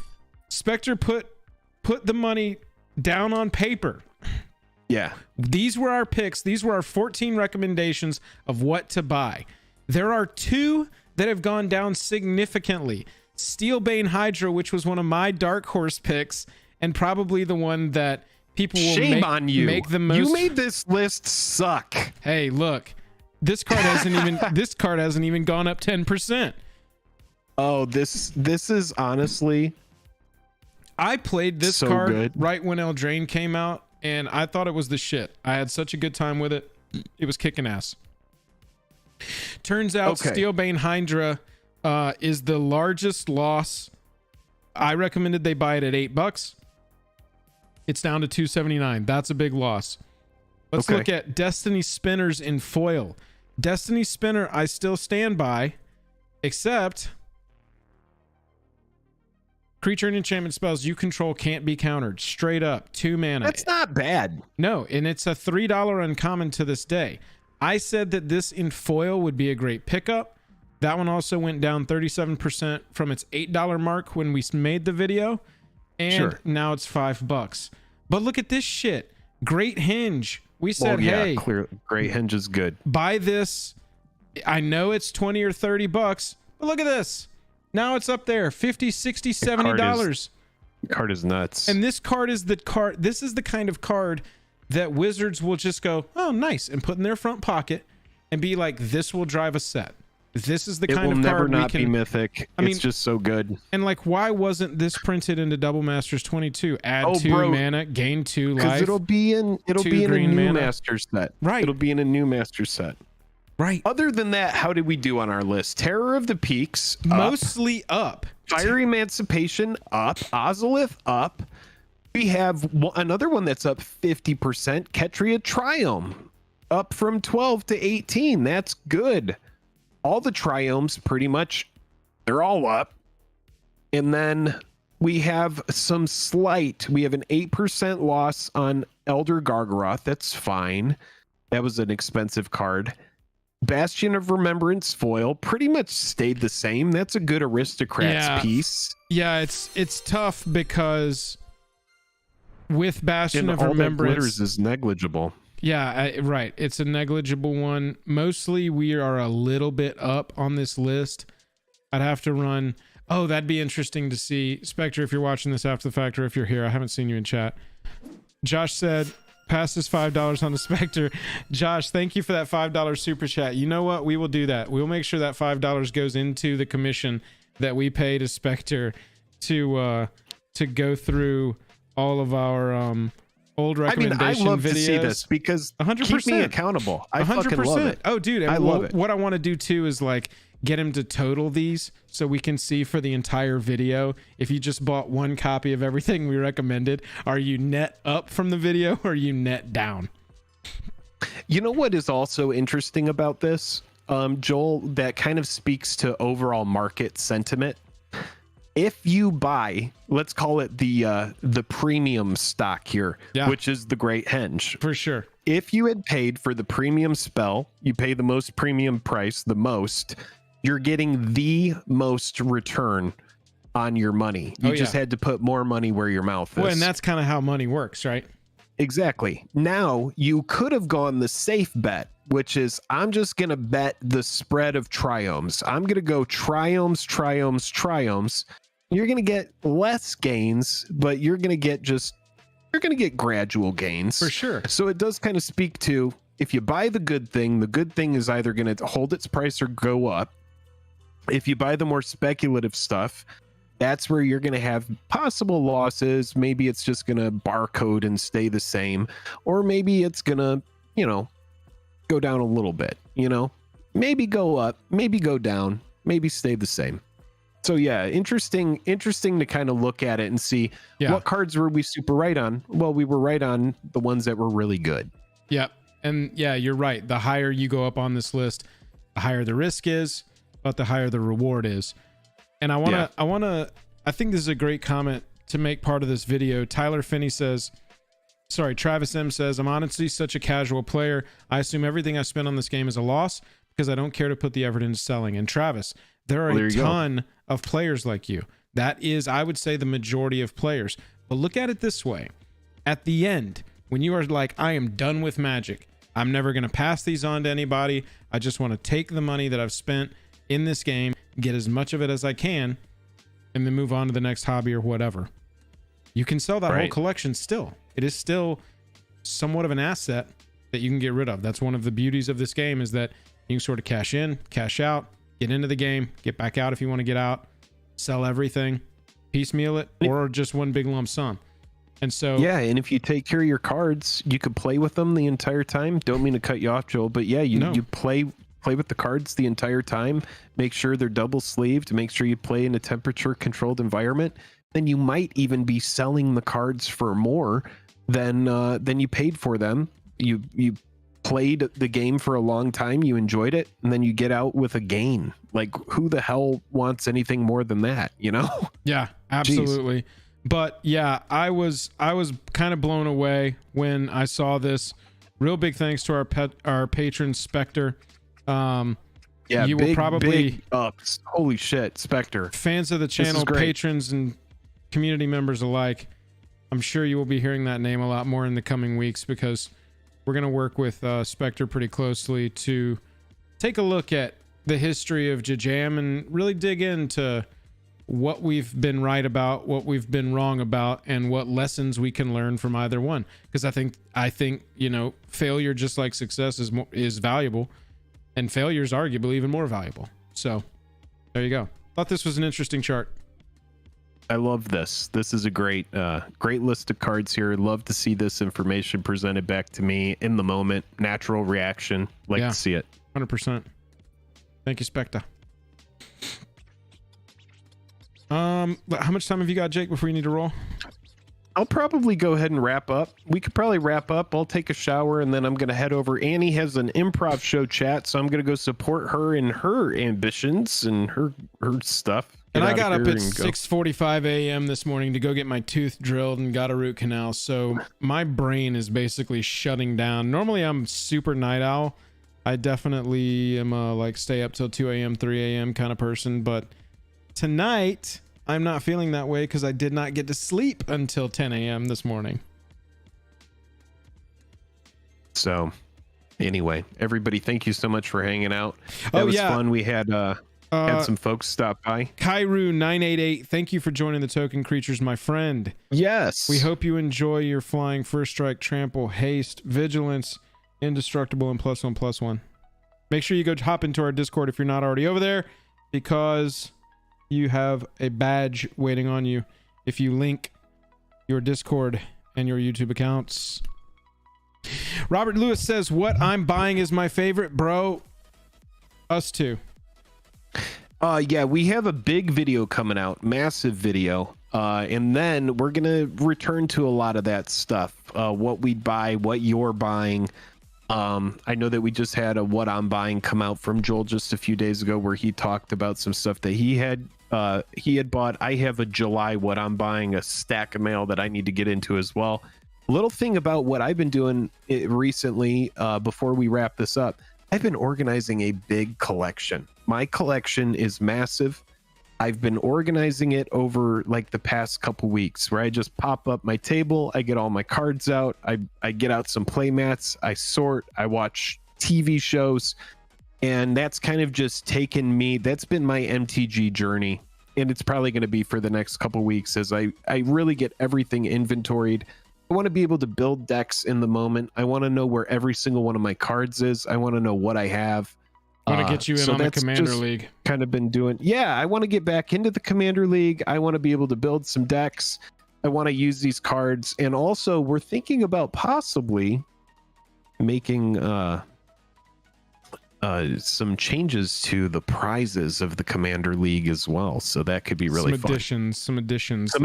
Spectre put the money down on paper. Yeah. These were our picks. These were our 14 recommendations of what to buy. There are 2 that have gone down significantly. Steelbane Hydra, which was one of my dark horse picks, and probably the one that people will make the most. You made this list suck. Hey, look. This card hasn't even gone up 10%. Oh, this is honestly, I played this so card good. right when Eldraine came out, and I thought it was the shit. I had such a good time with it. It was kicking ass. Turns out Steelbane Hydra is the largest loss. I recommended they buy it at $8. It's down to $2.79. That's a big loss. Let's look at Destiny Spinners in foil. Destiny Spinner, I still stand by, except creature and enchantment spells you control can't be countered. Straight up, 2 mana. That's not bad. No, and it's a $3 uncommon to this day. I said that this in foil would be a great pickup. That one also went down 37% from its $8 mark when we made the video. And now it's $5. But look at this shit. Great Hinge. We said, hey, clear. Great Hinge is good. Buy this. I know it's $20 or $30, but look at this. Now it's up there, $50, $60, $70. The card is nuts. And this card is the card. This is the kind of card that Wizards will just go, oh, nice, and put in their front pocket and be like, this will drive a set. This is the kind of card we can. It will never not be Mythic. It's just so good. And like, why wasn't this printed into Double Masters 22? Add 2 mana, gain 2 life. Because it'll be in a new master set. Right. It'll be in a new master set. Right. Other than that, how did we do on our list? Terror of the Peaks, mostly up. Fiery Emancipation, up. Ozolith, up. We have another one that's up 50%. Ketria Triome, up from 12 to 18. That's good. All the Triomes, pretty much, they're all up. And then we have we have an 8% loss on Elder Gargaroth. That's fine. That was an expensive card. Bastion of Remembrance foil pretty much stayed the same. That's a good Aristocrats piece. Yeah, it's tough because with Bastion of Remembrance, glitters is negligible. Yeah, right. It's a negligible one. Mostly we are a little bit up on this list. I'd have to run. Oh, that'd be interesting to see. Spectre, if you're watching this after the fact, or if you're here, I haven't seen you in chat. Josh said, pass this $5 on the Spectre. Josh, thank you for that $5 super chat. You know what? We will do that. We'll make sure that $5 goes into the commission that we pay to Spectre to go through all of our old recommendation I love videos. to see this because 100%. Keep me accountable. I 100%. Fucking love it. Oh, dude, I love it. What I want to do too is like get him to total these so we can see for the entire video. If you just bought one copy of everything we recommended, are you net up from the video or are you net down? You know what is also interesting about this, Joel, that kind of speaks to overall market sentiment. If you buy, let's call it the premium stock here, which is the Great Henge. For sure. If you had paid for the premium spell, you pay the most premium price, the most, you're getting the most return on your money. You just had to put more money where your mouth is. Well, and that's kind of how money works, right? Exactly. Now, you could have gone the safe bet, which is I'm just going to bet the spread of triomes. I'm going to go triomes. You're going to get less gains, but you're going to get gradual gains. For sure. So it does kind of speak to, if you buy the good thing is either going to hold its price or go up. If you buy the more speculative stuff, that's where you're going to have possible losses. Maybe it's just going to barcode and stay the same, or maybe it's going to, go down a little bit, maybe go up, maybe go down, maybe stay the same. So yeah, interesting to kind of look at it and see what cards were we super right on. Well, we were right on the ones that were really good. Yep. And yeah, you're right. The higher you go up on this list, the higher the risk is, but the higher the reward is. And I think this is a great comment to make part of this video. Tyler Finney says, Travis M says, I'm honestly such a casual player. I assume everything I spend on this game is a loss because I don't care to put the effort into selling. And Travis, there are a ton of players like you. That is, I would say, the majority of players. But look at it this way. At the end, when you are like, I am done with Magic, I'm never going to pass these on to anybody. I just want to take the money that I've spent in this game, get as much of it as I can, and then move on to the next hobby or whatever. You can sell that whole collection still. It is still somewhat of an asset that you can get rid of. That's one of the beauties of this game, is that you can sort of cash in, cash out, get into the game, get back out if you want to get out, sell everything, piecemeal it, or just one big lump sum. And so and if you take care of your cards, you could play with them the entire time. Don't mean to cut you off, Joel, but you play with the cards the entire time. Make sure they're double sleeved. Make sure you play in a temperature controlled environment. Then you might even be selling the cards for more than you paid for them. You played the game for a long time, you enjoyed it, and then you get out with a gain. Like, who the hell wants anything more than that, Yeah, absolutely. Jeez. But yeah, I was kind of blown away when I saw this. Real big thanks to our patron Spectre. You will probably big ups. Holy shit, Spectre. Fans of the channel, patrons and community members alike. I'm sure you will be hearing that name a lot more in the coming weeks, because we're going to work with Spectre pretty closely to take a look at the history of Jajam and really dig into what we've been right about, what we've been wrong about, and what lessons we can learn from either one. Because I think failure, just like success, is valuable, and failure is arguably even more valuable. So there you go. Thought this was an interesting chart. I love this. This is a great list of cards here. Love to see this information presented back to me in the moment. Natural reaction. Like to see it. 100%. Thank you, Spectre. How much time have you got, Jake, before you need to roll? I'll probably go ahead and wrap up. We could probably wrap up. I'll take a shower, and then I'm going to head over. Annie has an improv show chat, so I'm going to go support her in her ambitions and her stuff. And I got up at 6:45 a.m. this morning to go get my tooth drilled and got a root canal. So my brain is basically shutting down. Normally I'm super night owl. I definitely am a stay up till 2 a.m., 3 a.m. kind of person. But tonight I'm not feeling that way because I did not get to sleep until 10 a.m. this morning. So anyway, everybody, thank you so much for hanging out. That was fun. We had Had some folks stop by. Kairu988, thank you for joining the token creatures, my friend. Yes. We hope you enjoy your flying first strike, trample, haste, vigilance, indestructible, and +1/+1. Make sure you go hop into our Discord if you're not already over there, because you have a badge waiting on you if you link your Discord and your YouTube accounts. Robert Lewis says, what I'm buying is my favorite, bro. Us too. Yeah, we have a big video coming out, massive video. And then we're going to return to a lot of that stuff. What we buy, what you're buying. I know that we just had a what I'm buying come out from Joel just a few days ago, where he talked about some stuff that he had bought. I have a July what I'm buying, a stack of mail that I need to get into as well. A little thing about what I've been doing recently, before we wrap this up, I've been organizing a big collection. My collection is massive. I've been organizing it over like the past couple weeks, where I just pop up my table, I get all my cards out, I get out some play mats, I sort, I watch TV shows, and that's kind of just taken me, that's been my MTG journey, and it's probably going to be for the next couple weeks as I really get everything inventoried. I want to be able to build decks in the moment. I want to know where every single one of my cards is. I want to know what I have. I want to get you in on the Commander League. Kind of been doing. Yeah, I want to get back into the Commander League. I want to be able to build some decks. I want to use these cards. And also, we're thinking about possibly making some changes to the prizes of the Commander League as well. So that could be really fun. Some additions.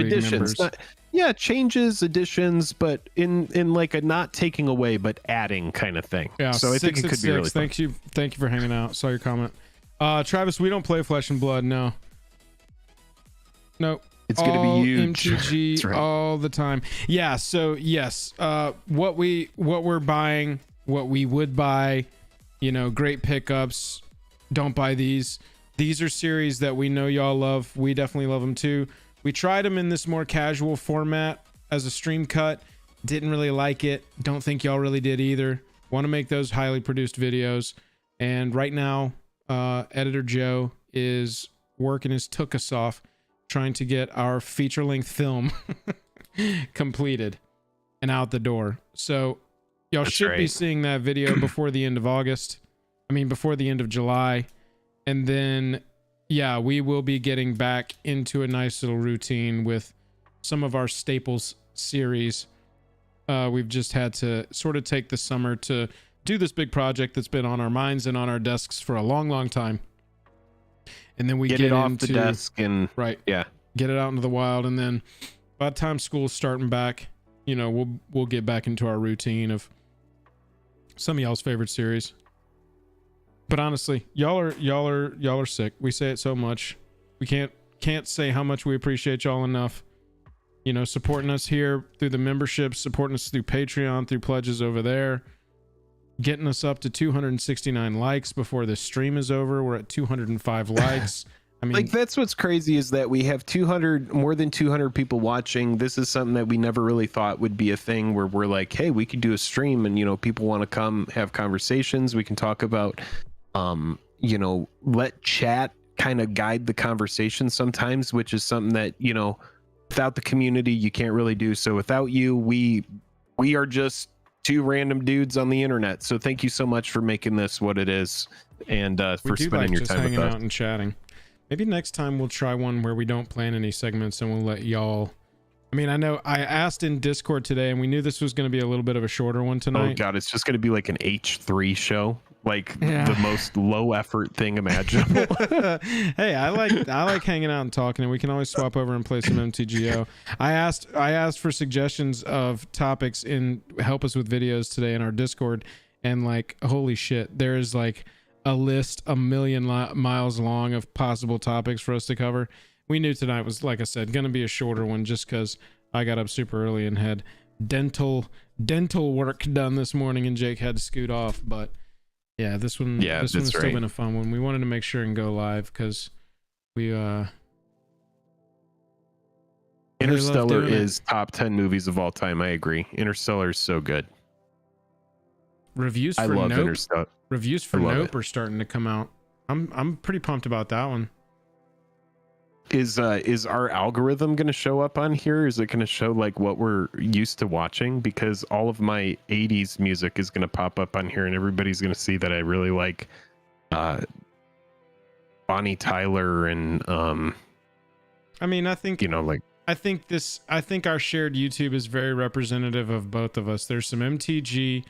Yeah, changes, additions, but in like a not taking away but adding kind of thing. Yeah, so I think it could be really fun. Thank you for hanging out. Saw your comment. Travis, we don't play Flesh and Blood. No. It's gonna be huge. MTG right. all the time. Yeah. So yes, what we're buying, what we would buy, great pickups. Don't buy these. These are series that we know y'all love. We definitely love them too. We tried them in this more casual format as a stream cut. Didn't really like it. Don't think y'all really did either. Want to make those highly produced videos. And right now, Editor Joe is working his tookus off trying to get our feature-length film completed and out the door. So y'all should be seeing that video before the end of August. Before the end of July. And then yeah, we will be getting back into a nice little routine with some of our staples series. We've just had to sort of take the summer to do this big project that's been on our minds and on our desks for a long, long time. And then we get it off into the desk and get it out into the wild. And then by the time school's starting back, we'll get back into our routine of some of y'all's favorite series. But honestly, y'all are sick. We say it so much. We can't say how much we appreciate y'all enough. Supporting us here through the memberships, supporting us through Patreon, through pledges over there, getting us up to 269 likes before the stream is over. We're at 205 likes. That's what's crazy is that we have more than 200 people watching. This is something that we never really thought would be a thing, where we're like, hey, we could do a stream and people want to come have conversations. We can talk about let chat kind of guide the conversation sometimes, which is something that without the community you can't really do. So without you, we are just two random dudes on the internet. So thank you so much for making this what it is, and for spending your time with us. Hanging out and chatting. Maybe next time we'll try one where we don't plan any segments and we'll let y'all. I know I asked in Discord today, and we knew this was going to be a little bit of a shorter one tonight. Oh god, it's just going to be like an H3 show. The most low effort thing imaginable. Hey, I like hanging out and talking, and we can always swap over and play some MTGO. I asked for suggestions of topics in help us with videos today in our Discord, and holy shit, there is a list a million miles long of possible topics for us to cover. We knew tonight was, like I said, going to be a shorter one just because I got up super early and had dental work done this morning, and Jake had to scoot off, but yeah, this one's still been a fun one. We wanted to make sure and go live because we Interstellar is top 10 movies of all time. I agree. Interstellar is so good. Reviews for Nope are starting to come out. I'm pretty pumped about that one. Is our algorithm going to show up on here? Is it going to show like what we're used to watching? Because all of my 80s music is going to pop up on here, and everybody's going to see that I really like Bonnie Tyler and I mean, I think, you know, like, I think our shared YouTube is very representative of both of us. There's some MTG,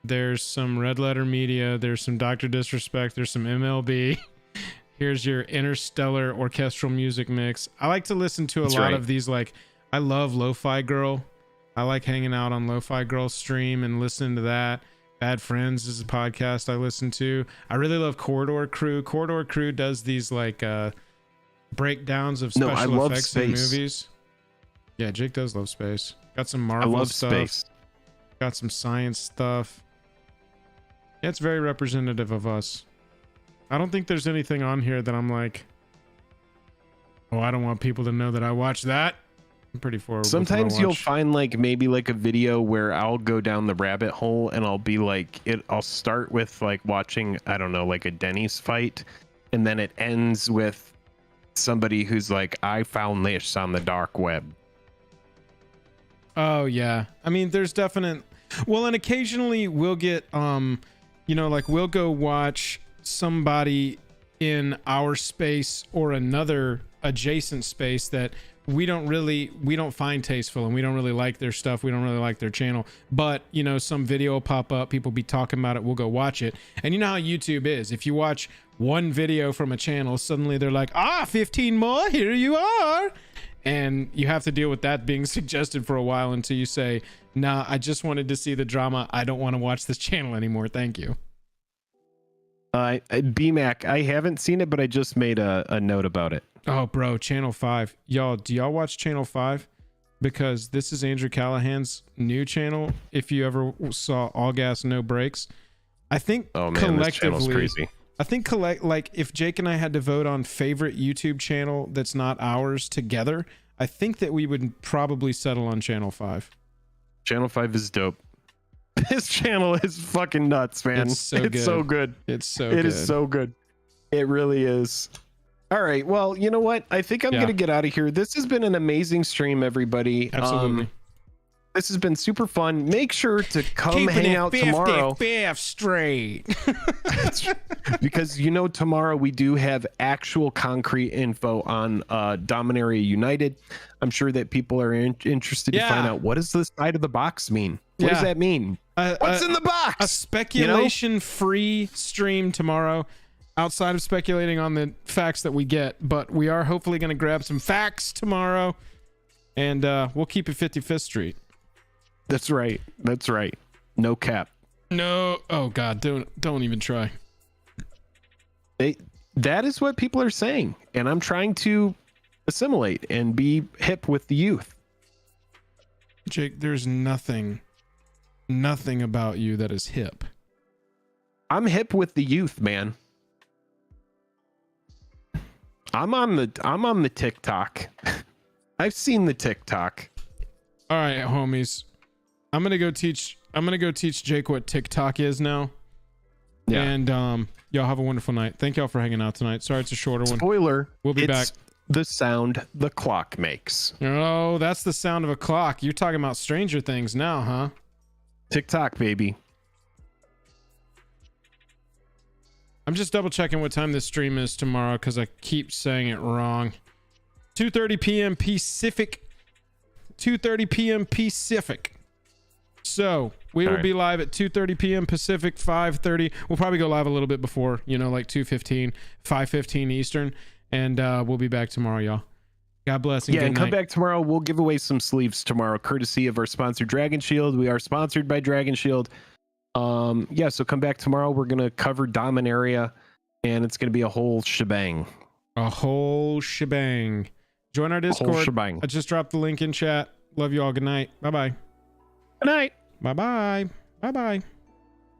there's some Red Letter Media, there's some Dr. Disrespect, there's some MLB. Here's your interstellar orchestral music mix. I like to listen to a lot of these. Like, I love Lo-Fi Girl. I like hanging out on Lo-Fi Girl stream and listening to that. Bad Friends is a podcast I listen to. I really love Corridor Crew. Corridor Crew does these like breakdowns of special effects in movies. Yeah, Jake does love space. Got some Marvel stuff. Space. Got some science stuff. Yeah, it's very representative of us. I don't think there's anything on here that I'm like, oh, I don't want people to know that I watch that. I'm pretty forward. Sometimes you'll find like maybe like a video where I'll go down the rabbit hole and I'll be like, I'll start with like watching, I don't know, like a Denny's fight, and then it ends with somebody who's like, I found this on the dark web. Oh yeah, I mean, there's definite. Well, and occasionally we'll get you know, like we'll go watch somebody in our space or another adjacent space that we don't find tasteful, and we don't really like their stuff, we don't really like their channel, but you know, some video will pop up, people be talking about it, we'll go watch it. And you know how YouTube is, if you watch one video from a channel, suddenly they're like, 15 more, here you are, and you have to deal with that being suggested for a while until you say, nah, I just wanted to see the drama, I don't want to watch this channel anymore, thank you. BMAC, I haven't seen it, but I just made a note about it. Oh, bro, Channel 5. Y'all, do y'all watch Channel 5? Because this is Andrew Callahan's new channel. If you ever saw All Gas, No Breaks. I think collectively, this channel's crazy. I think like if Jake and I had to vote on favorite YouTube channel that's not ours together, I think that we would probably settle on Channel 5. Channel 5 is dope. This channel is fucking nuts, man. It's so good. It's so good. It is so good. It really is. All right. Well, you know what? I think I'm going to get out of here. This has been an amazing stream, everybody. Absolutely. This has been super fun. Make sure to come hang out tomorrow. Straight. Because, you know, tomorrow we do have actual concrete info on Dominaria United. I'm sure that people are interested to find out, what does this side of the box mean? What does that mean? What's in the box? A speculation-free stream tomorrow, outside of speculating on the facts that we get. But we are hopefully going to grab some facts tomorrow, and we'll keep it 55th Street. That's right. That's right. No cap. No. Oh God, don't even try. That is what people are saying, and I'm trying to assimilate and be hip with the youth. Jake, there's nothing about you that is hip. I'm hip with the youth, man. I'm on the TikTok. I've seen the TikTok. All right, homies. I'm gonna go teach Jake what TikTok is now. Yeah. And y'all have a wonderful night. Thank y'all for hanging out tonight. Sorry it's a shorter one. Spoiler. We'll be back. The sound the clock makes. Oh, that's the sound of a clock. You're talking about Stranger Things now, huh? TikTok, baby. I'm just double checking what time this stream is tomorrow because I keep saying it wrong. 2:30 p.m. Pacific. 2:30 p.m. Pacific. So we will be live at 2:30 p.m. Pacific, 5:30. We'll probably go live a little bit before, you know, like 2:15, 5:15 Eastern, and we'll be back tomorrow, y'all. God bless. And come back tomorrow. We'll give away some sleeves tomorrow, courtesy of our sponsor, Dragon Shield. We are sponsored by Dragon Shield. So come back tomorrow. We're gonna cover Dominaria, and it's gonna be a whole shebang. A whole shebang. Join our Discord. I just dropped the link in chat. Love you all. Good night. Bye bye. Good night. Bye bye. Bye bye.